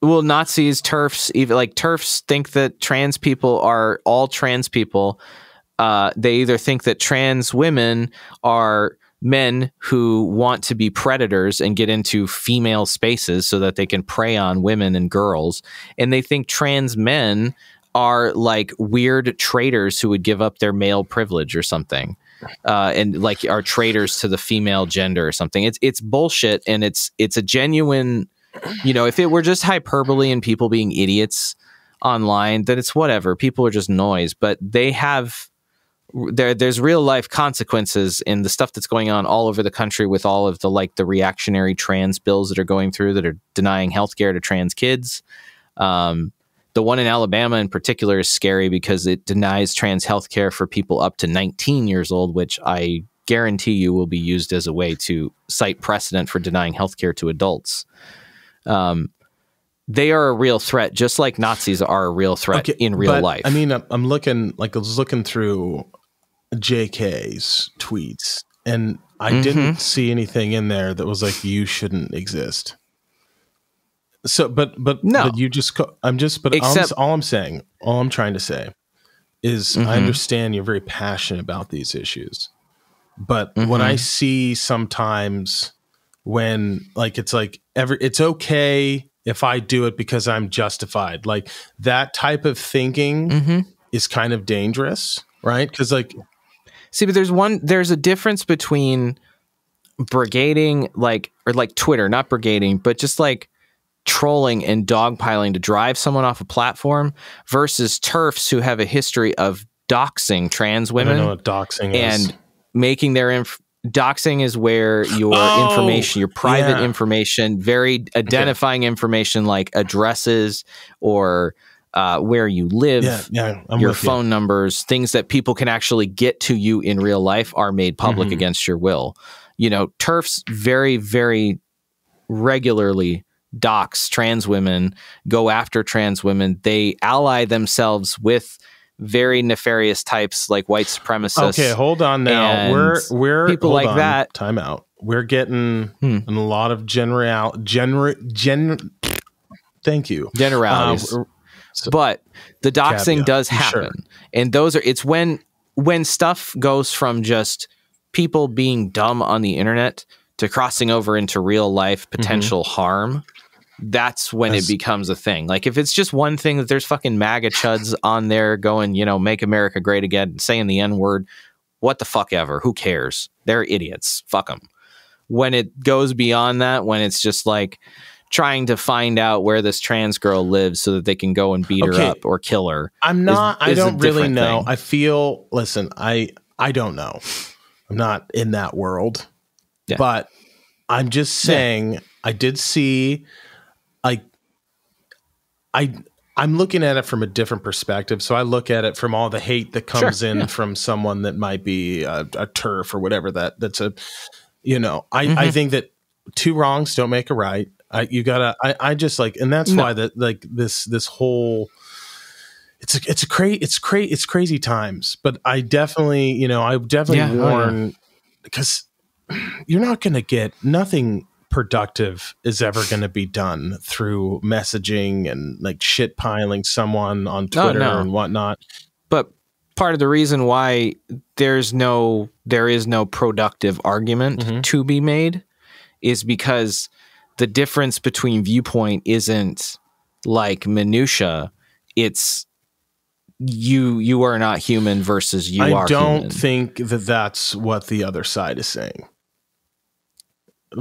Well, Nazis, TERFs, even like TERFs think that trans people are all trans people. They either think that trans women are men who want to be predators and get into female spaces so that they can prey on women and girls. And they think trans men are like weird traitors who would give up their male privilege or something. And like are traitors to the female gender or something. It's bullshit. And it's a genuine, you know, if it were just hyperbole and people being idiots online, then it's whatever. People are just noise, but they have, there's real life consequences in the stuff that's going on all over the country with all of the like the reactionary trans bills that are going through that are denying healthcare to trans kids. The one in Alabama in particular is scary because it denies trans healthcare for people up to 19 years old, which I guarantee you will be used as a way to cite precedent for denying healthcare to adults. They are a real threat, just like Nazis are a real threat in real life. I mean, I'm looking, like I was looking through JK's tweets, and I didn't see anything in there that was like, you shouldn't exist. So, but no, but you just, all I'm trying to say is I understand you're very passionate about these issues, but what I see sometimes when like, it's like it's okay if I do it because I'm justified, like that type of thinking is kind of dangerous, right? Because like, see, but there's a difference between brigading, like, or like Twitter, not brigading, but just like trolling and dogpiling to drive someone off a platform versus TERFs who have a history of doxing trans women. I don't know what doxing is. And making their doxing is where your information, your private information, very identifying information like addresses or where you live, your phone numbers, things that people can actually get to you in real life are made public against your will. You know, TERFs very, very regularly dox trans women, go after trans women. They ally themselves with very nefarious types like white supremacists. Okay, hold on now. We're people like that. Time out. We're getting a lot of thank you. Generalities. But the doxing does happen. Sure. And it's when stuff goes from just people being dumb on the internet to crossing over into real life potential harm. That's when it becomes a thing. Like if it's just one thing that there's fucking MAGA chuds on there going, you know, make America great again, saying the N-word, what the fuck ever, who cares? They're idiots. Fuck them. When it goes beyond that, when it's just like trying to find out where this trans girl lives so that they can go and beat her up or kill her. I don't really know. I feel, listen, I don't know. I'm not in that world, but I'm just saying I did see, I'm looking at it from a different perspective. So I look at it from all the hate that comes in from someone that might be a TERF or whatever that's a, you know, I think that two wrongs don't make a right. You gotta, I just like, and that's why that like this whole, it's crazy times, but I definitely, you know, I definitely warn because you're not going to get nothing productive is ever going to be done through messaging and like shit piling someone on Twitter and whatnot. But part of the reason why there is no productive argument to be made is because the difference between viewpoint isn't like minutia. It's you are not human versus you are human. I don't think that that's what the other side is saying.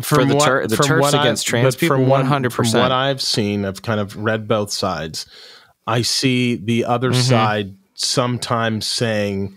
For the TERFs against trans people, 100%. From what I've seen, I've kind of read both sides. I see the other side sometimes saying,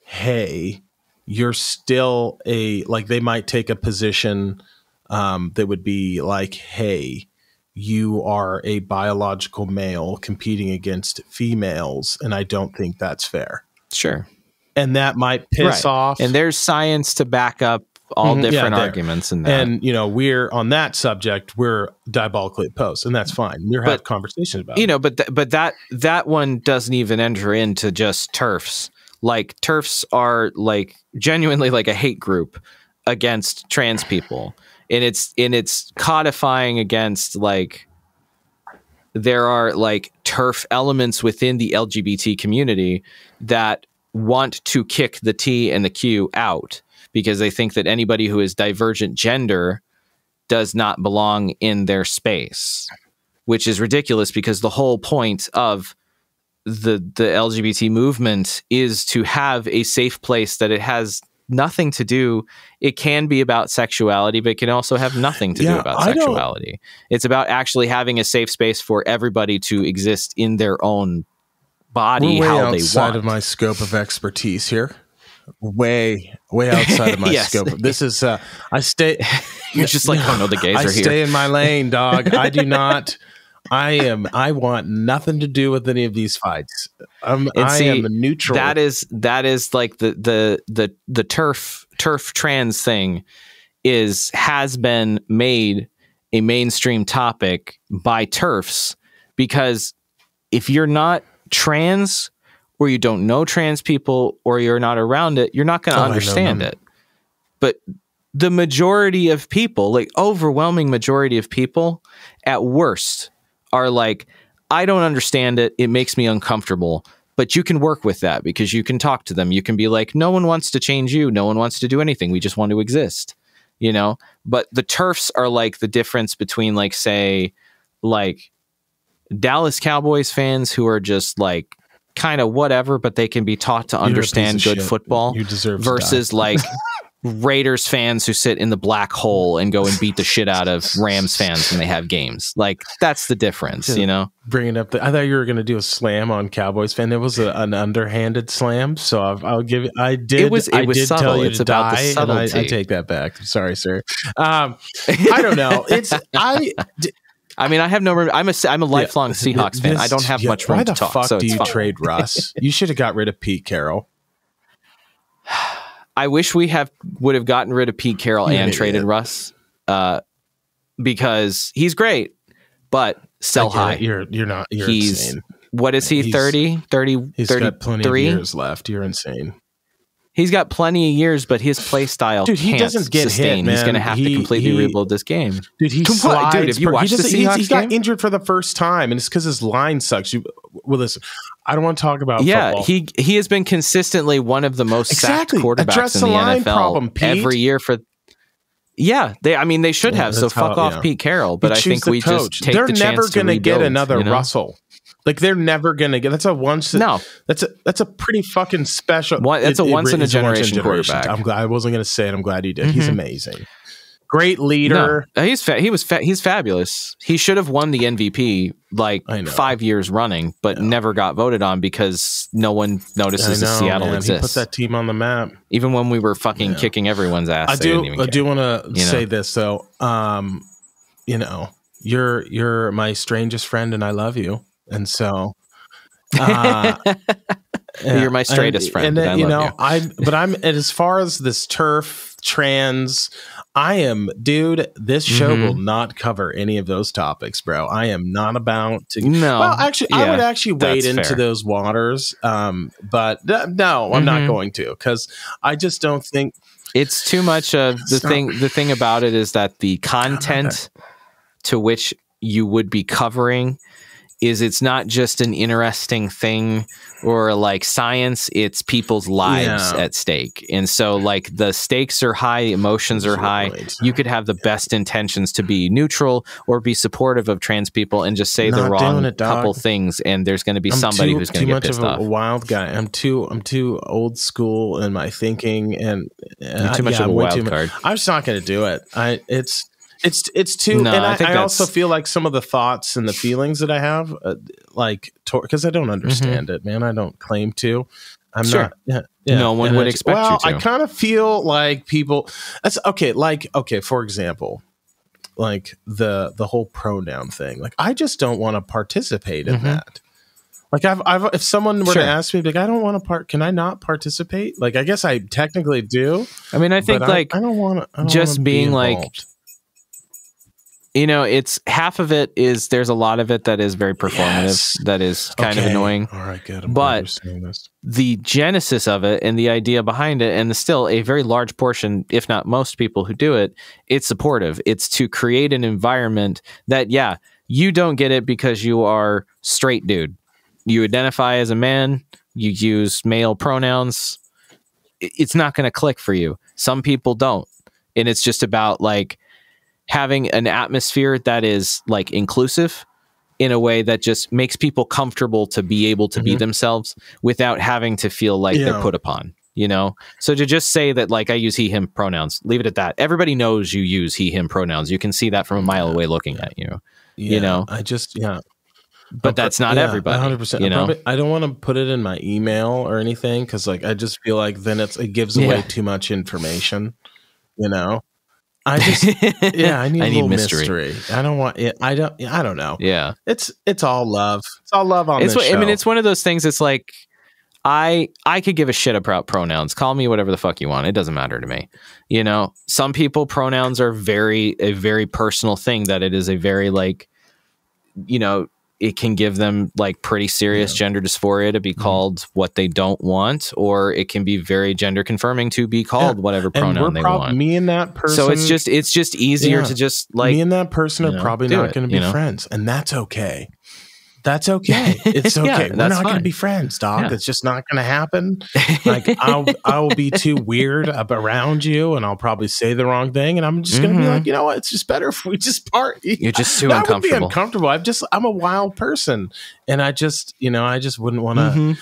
hey, you're still like they might take a position that would be like, hey, you are a biological male competing against females, and I don't think that's fair. Sure. And that might piss off. And there's science to back up all different arguments in that. And, you know, we're on that subject, we're diabolically opposed, and that's fine. We're having conversations about it. But that one doesn't even enter into just TERFs. Like, TERFs are like genuinely like a hate group against trans people. And it's codifying against, like, there are like TERF elements within the LGBT community that want to kick the T and the Q out because they think that anybody who is divergent gender does not belong in their space, which is ridiculous because the whole point of the LGBT movement is to have a safe place that it has nothing to do. It can be about sexuality, but it can also have nothing to do about sexuality. It's about actually having a safe space for everybody to exist in their own body, how they want. Outside of my scope of expertise here, way outside of my scope. This is I stay. You're just like, oh no, the gays are here. I stay in my lane, dog. I do not. I want nothing to do with any of these fights. I am neutral. That is like the TERF trans thing has been made a mainstream topic by TERFs, because if you're not trans, or you don't know trans people, or you're not around it, you're not going to understand it. But the majority of people, like overwhelming majority of people, at worst, are like, I don't understand it. It makes me uncomfortable. But you can work with that because you can talk to them. You can be like, no one wants to change you. No one wants to do anything. We just want to exist, you know? But the TERFs are like the difference between, like, say, like Dallas Cowboys fans who are just like kind of whatever, but they can be taught to understand good football, you deserve versus like Raiders fans who sit in the black hole and go and beat the shit out of Rams fans when they have games. Like, that's the difference, you know? Bringing up I thought you were going to do a slam on Cowboys fan. It was an underhanded slam, so I'll give it. I did. It was did subtle. Tell you it's to about die, the subtlety. I take that back. Sorry, sir. I don't know. I mean, I have no room. I'm a lifelong Seahawks fan. I don't have much room to talk. Why the fuck do you fine. trade Russ? You should have got rid of Pete Carroll. I wish we would have gotten rid of Pete Carroll and traded Russ, because he's great, but sell high. You're not. You're insane. What is he? 30, 30, He's 33? got plenty of years left. You're insane. He's got plenty of years, but his play style he doesn't get sustain. hit, man. He's going to have to completely rebuild this game. Dude, he slides. Dude, if you watch the Seahawks he got injured for the first time, and it's because his line sucks. Well, listen, I don't want to talk about football. he has been consistently one of the most sacked quarterbacks Address in the line NFL problem, Pete. every year for. Yeah, they should have. So fuck off Pete Carroll. But I think we just take the chance to rebuild. They're never going to get another Russell. Like, they're never going to get. That's a pretty fucking special. That's a once in a generation quarterback. I'm glad I wasn't going to say it. I'm glad he did. Mm-hmm. He's amazing. Great leader. No, he's fabulous. He should have won the MVP like 5 years running, but never got voted on because no one notices that Seattle exists. He put that team on the map. Even when we were fucking kicking everyone's ass. I do want to say this though. You're my strangest friend, and I love you. And so, you're my straightest friend. And I love you. I'm as far as this TERF trans, this show will not cover any of those topics, bro. I am not about to. No, well, actually, I would actually wade into those waters. But no, I'm not going to, because I just don't think it's too much of the thing. The thing about it is that the content to which you would be covering it's not just an interesting thing or like science, it's people's lives at stake. And so like the stakes are high, emotions are high. You could have the best intentions to be neutral or be supportive of trans people and just say the wrong couple things, and there's going to be somebody who's going to get pissed off. I'm too much of a wild guy. I'm too old school in my thinking, and you're too much of a wild card. I'm just not going to do it. It's too, no, and I also feel like some of the thoughts and the feelings that I have, because I don't understand it, man. I don't claim to. I'm not. Yeah, no one would expect you to. I kind of feel like people. That's okay. For example, like the whole pronoun thing. Like, I just don't want to participate in that. Like if someone were to ask me, like, I don't want to can I not participate? Like, I guess I technically do. I mean, I think like I don't want to just being like, you know, it's half of it is there's a lot of it that is very performative, that is kind of annoying. All right, good. I'm but the genesis of it and the idea behind it, and still a very large portion, if not most people who do it, it's supportive. It's to create an environment that, yeah, you don't get it because you are straight dude. You identify as a man, you use male pronouns. It's not going to click for you. Some people don't. And it's just about like having an atmosphere that is like inclusive in a way that just makes people comfortable to be able to be themselves without having to feel like they're put upon, you know? So to just say that like I use he, him pronouns, leave it at that. Everybody knows you use he, him pronouns. You can see that from a mile away looking at you, you know? But that's not everybody. 100%. You know? I don't want to put it in my email or anything because, like, I just feel like then it gives away too much information. You know, I just I need a little mystery. I don't want it. I don't know. Yeah, it's all love. It's all love on this show. I mean, it's one of those things. It's like I could give a shit about pronouns. Call me whatever the fuck you want. It doesn't matter to me. You know, some people pronouns are a very personal thing. That it is a very like, you know. It can give them like pretty serious gender dysphoria to be called what they don't want, or it can be very gender confirming to be called whatever pronoun they want. Me and that person. So it's just easier to just like me and that person are probably not going to be friends, and that's okay. That's okay. It's okay. We're not going to be friends, dog. Yeah. It's just not going to happen. Like I will be too weird around you, and I'll probably say the wrong thing, and I'm just going to be like, you know what? It's just better if we just part. You're just too uncomfortable. I would be uncomfortable. I'm a wild person, and I just wouldn't want to.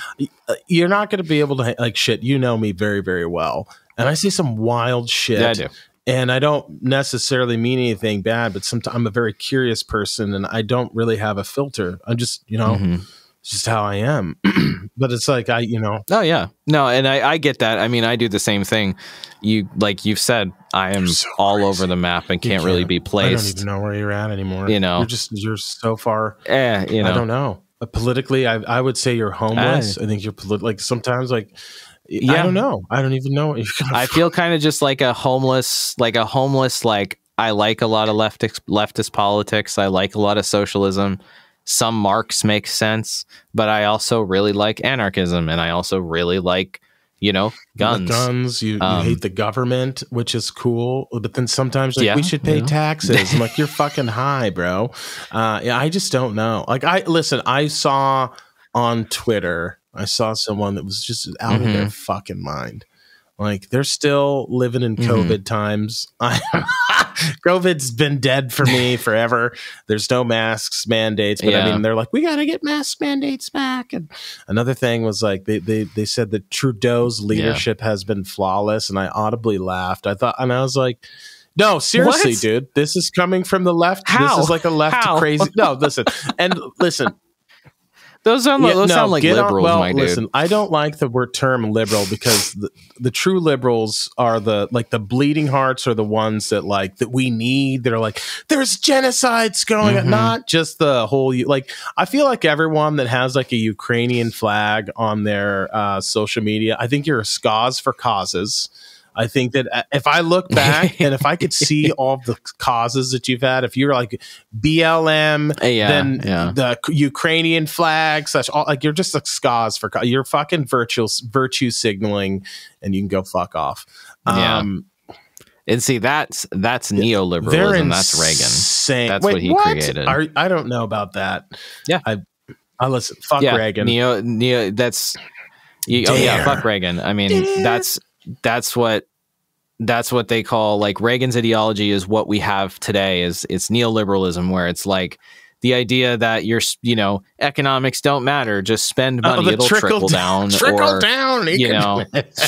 You're not going to be able to like shit. You know me very, very well, and I say some wild shit. Yeah, I do. And I don't necessarily mean anything bad, but sometimes I'm a very curious person and I don't really have a filter. I'm just, it's just how I am. But it's like, Oh, yeah. No, and I get that. I mean, I do the same thing. Like you've said, I am all over the map and can't really be placed. I don't even know where you're at anymore. You know, you're so far. I don't know. Politically, I would say you're homeless. I think you're like sometimes like, I don't know. I don't even know what you're I feel kind of just like a homeless, like I like a lot of leftist politics. I like a lot of socialism. Some Marx makes sense, but I also really like anarchism, and I also really like, guns. Guns. You hate the government, which is cool, but then sometimes we should pay taxes. I'm like, you're fucking high, bro. I just don't know. Like, I saw on Twitter. I saw someone that was just out of their fucking mind. Like, they're still living in COVID times. COVID's been dead for me forever. There's no masks mandates, but I mean, they're like, we got to get mask mandates back. And another thing was like, they said that Trudeau's leadership has been flawless, and I audibly laughed. I was like, no, seriously, dude, this is coming from the left. How? This is like a left crazy. No, listen. Those sound like liberals, my dude. Listen, I don't like the term liberal because the true liberals are the bleeding hearts are the ones that like that we need. They're like, there's genocides going on, not just the whole. Like, I feel like everyone that has like a Ukrainian flag on their social media, I think you're a cause for causes. I think that if I look back and if I could see all the causes that you've had, if you're like BLM, then the Ukrainian flag, you're just a cause for you're fucking virtue signaling, and you can go fuck off. And see, that's neoliberalism. That's Reagan. That's what he created. I don't know about that. Yeah, I listen. Fuck Reagan. Neo. That's. Fuck Reagan. I mean, that's what they call like Reagan's ideology is what we have today is it's neoliberalism, where it's like the idea that economics don't matter, just spend money, it'll trickle down, trickle down economics.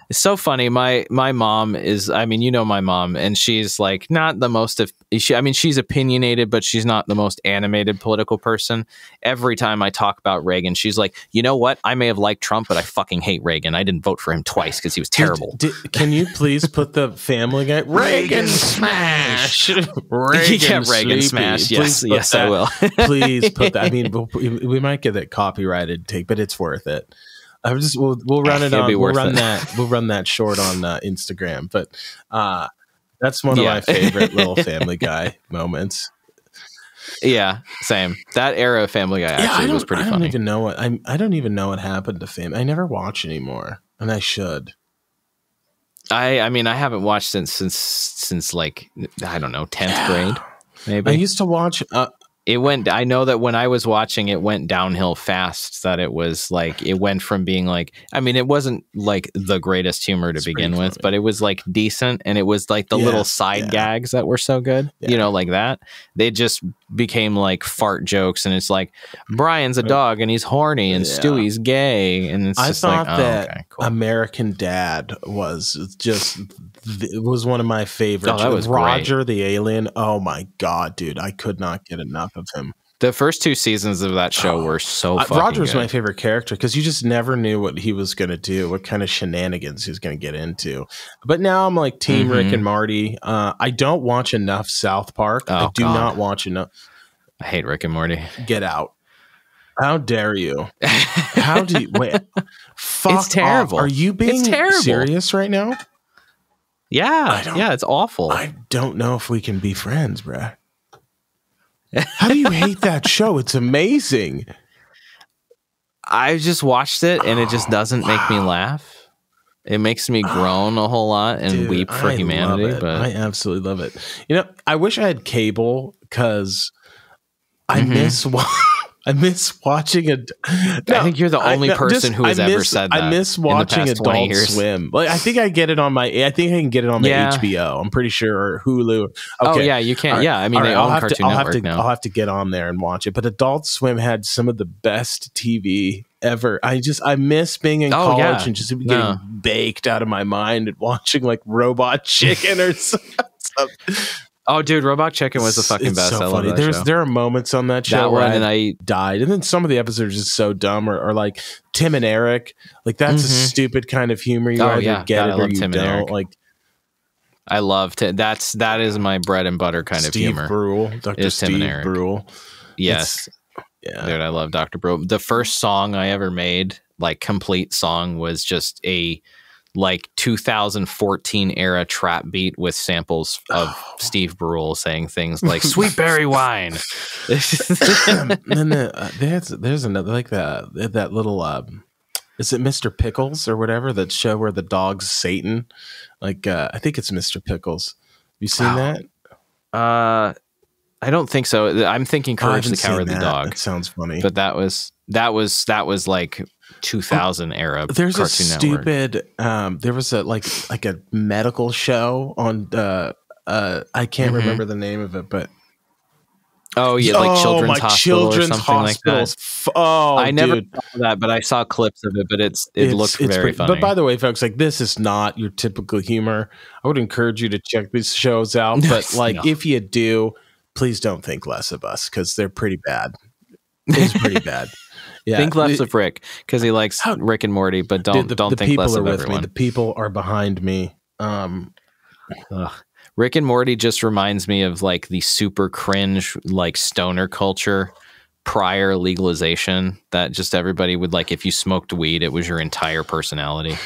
It's so funny. My mom is, my mom, and she's like not the most she's opinionated, but she's not the most animated political person. Every time I talk about Reagan, she's like, you know what? I may have liked Trump, but I fucking hate Reagan. I didn't vote for him twice because he was terrible. Can you please put the Family Guy Reagan smash? Reagan Reagan sleepy. smash. Yes, I will. Please put that. I mean, we might get that copyrighted take, but it's worth it. We'll run it on. We'll run that short on Instagram. But that's one of my favorite little Family Guy moments. Yeah, same. That era of Family Guy actually was pretty funny. I don't even know what happened to Family. I never watch anymore, and I should. I mean, I haven't watched since like, I don't know, 10th grade. Maybe I used to watch. I know that when I was watching, it went downhill fast. That it was like, it went from being like, I mean, it wasn't like the greatest humor to begin with, but it was like decent. And it was like the little side gags that were so good, you know, like that. They just became like fart jokes. And it's like, Brian's a dog and he's horny and Stewie's gay. And it's just like, that American Dad was just, it was one of my favorites. That was Roger the Alien. Oh my God, dude. I could not get enough of him. The first 2 seasons of that show were so fucking Roger was good. my favorite character because you just never knew what he was going to do, what kind of shenanigans he was going to get into. But now I'm like Team Rick and Morty. I don't watch enough South Park. I do not watch enough. I hate Rick and Morty. Get out. How dare you? How do you wait? Fuck it's terrible. Off. Are you being serious right now? Yeah, it's awful. I don't know if we can be friends, bruh. How do you hate that show? It's amazing. I just watched it and it just doesn't make me laugh. It makes me groan a whole lot and weep for humanity. But I absolutely love it. You know, I wish I had cable because I miss watching it. I think you're the only person who has ever said that. I miss watching Adult Swim. Like, I think I get it on my. I think I can get it on my HBO. I'm pretty sure, or Hulu. Okay. Oh yeah, you can't. Right. Yeah, I mean they own Cartoon Network now. I'll have to get on there and watch it. But Adult Swim had some of the best TV ever. I miss being in college and just getting baked out of my mind and watching like Robot Chicken or something. Oh, dude, Robot Chicken was the fucking best. So I love that show. There are moments on that show where I died, and then some of the episodes are just so dumb, or like Tim and Eric. Like that's a stupid kind of humor. You either get it or you don't. Like I love that is my bread and butter kind of humor. Dr. Steve Brule. Yes, dude, I love Dr. Brule. The first song I ever made, like complete song, was just a like 2014 era trap beat with samples of Steve Brule saying things like "sweet berry wine." And then there's another like that little is it Mr. Pickles or whatever, that show where the dog's Satan? Like I think it's Mr. Pickles. You seen that? I don't think so. I'm thinking Courage the Cowardly Dog. That sounds funny. But that was like 2000 era. There's Cartoon a stupid there was a like a medical show on I can't remember the name of it, but like Children's Hospital or something like that. I never saw that, but I saw clips of it. But it looked very funny. But by the way, folks, like this is not your typical humor. I would encourage you to check these shows out. But like if you do, please don't think less of us because they're pretty bad. It's pretty bad. Yeah. Think less of Rick because he likes Rick and Morty, but don't think less of everyone. The people are behind me. Rick and Morty just reminds me of like the super cringe like stoner culture prior legalization that just everybody would like. If you smoked weed, it was your entire personality.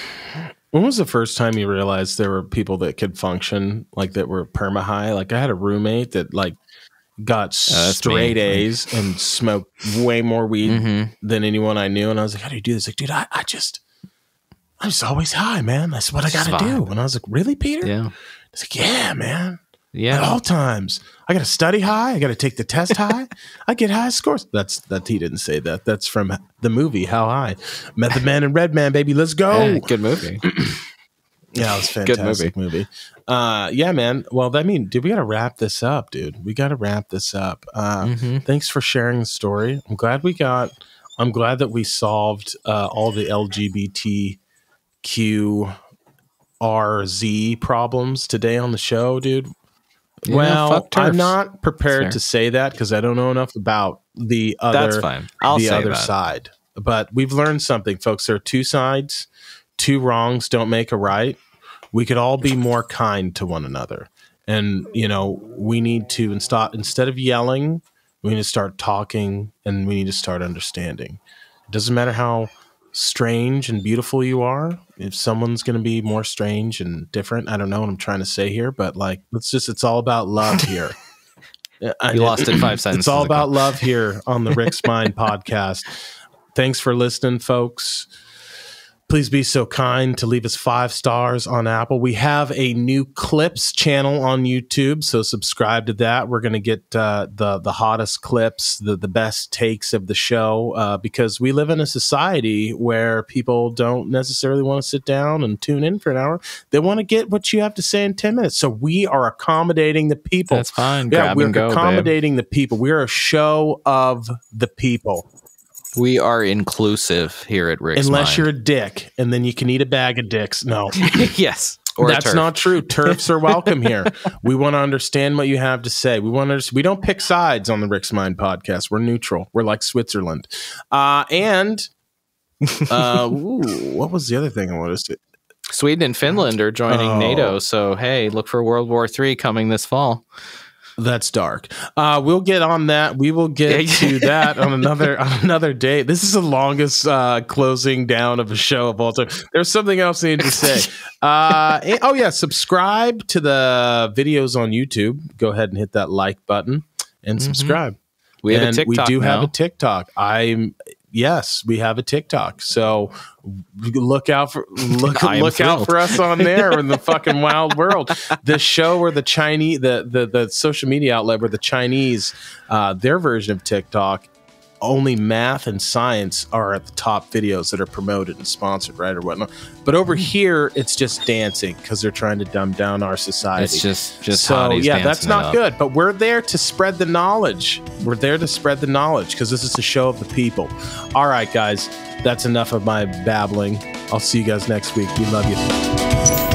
When was the first time you realized there were people that could function like that were perma high? Like I had a roommate that like got straight A's and smoked way more weed than anyone I knew. And I was like, how do you do this? Like, dude, I'm just always high, man. That's what I got to do. And I was like, really, Peter? Yeah. It's like, yeah, man. Yeah. At all times. I got to study high. I got to take the test high. I get high scores. That he didn't say that. That's from the movie, How High? Method Man and Red Man, baby. Let's go. Yeah, good movie. Yeah, it was a fantastic movie. Yeah, man. Well, I mean, dude, we got to wrap this up, dude. We got to wrap this up. Thanks for sharing the story. I'm glad that we solved all the LGBTQRZ problems today on the show, dude. Yeah, well, I'm not prepared to say that because I don't know enough about the other, That's fine. I'll say other that. side. But we've learned something, folks. There are two sides. Two wrongs don't make a right. We could all be more kind to one another. And, we need to, instead of yelling, we need to start talking, and we need to start understanding. It doesn't matter how strange and beautiful you are. If someone's going to be more strange and different, I don't know what I'm trying to say here, but like, it's all about love here. You lost it 5 sentences. It's all about love here on the Rick's Mind podcast. Thanks for listening, folks. Please be so kind to leave us 5 stars on Apple. We have a new clips channel on YouTube, so subscribe to that. We're going to get the hottest clips, the best takes of the show, because we live in a society where people don't necessarily want to sit down and tune in for an hour. They want to get what you have to say in 10 minutes. So we are accommodating the people. That's fine. Yeah, we're accommodating the people. We're a show of the people. We are inclusive here at Rick's Unless Mind. you're a dick, and then you can eat a bag of dicks. No. Yes. Or that's not true. TERFs are welcome here. We want to understand what you have to say. We don't pick sides on the Rick's Mind podcast. We're neutral. We're like Switzerland. What was the other thing I wanted to say? Sweden and Finland are joining NATO. So, hey, look for World War III coming this fall. That's dark. We'll get on that. We will get to that on another day. This is the longest closing down of a show of all time. There's something else I need to say. Subscribe to the videos on YouTube. Go ahead and hit that like button and subscribe. We have a TikTok. We do have a TikTok. Yes, we have a TikTok. So look out for out for us on there in the fucking wild world. The show where the Chinese, the social media outlet where the Chinese, their version of TikTok, only math and science are at the top videos that are promoted and sponsored, right, or whatnot. But over here, it's just dancing because they're trying to dumb down our society. It's just so yeah, that's not good. But we're there to spread the knowledge. We're there to spread the knowledge because this is a show of the people. All right, guys, that's enough of my babbling. I'll see you guys next week. We love you.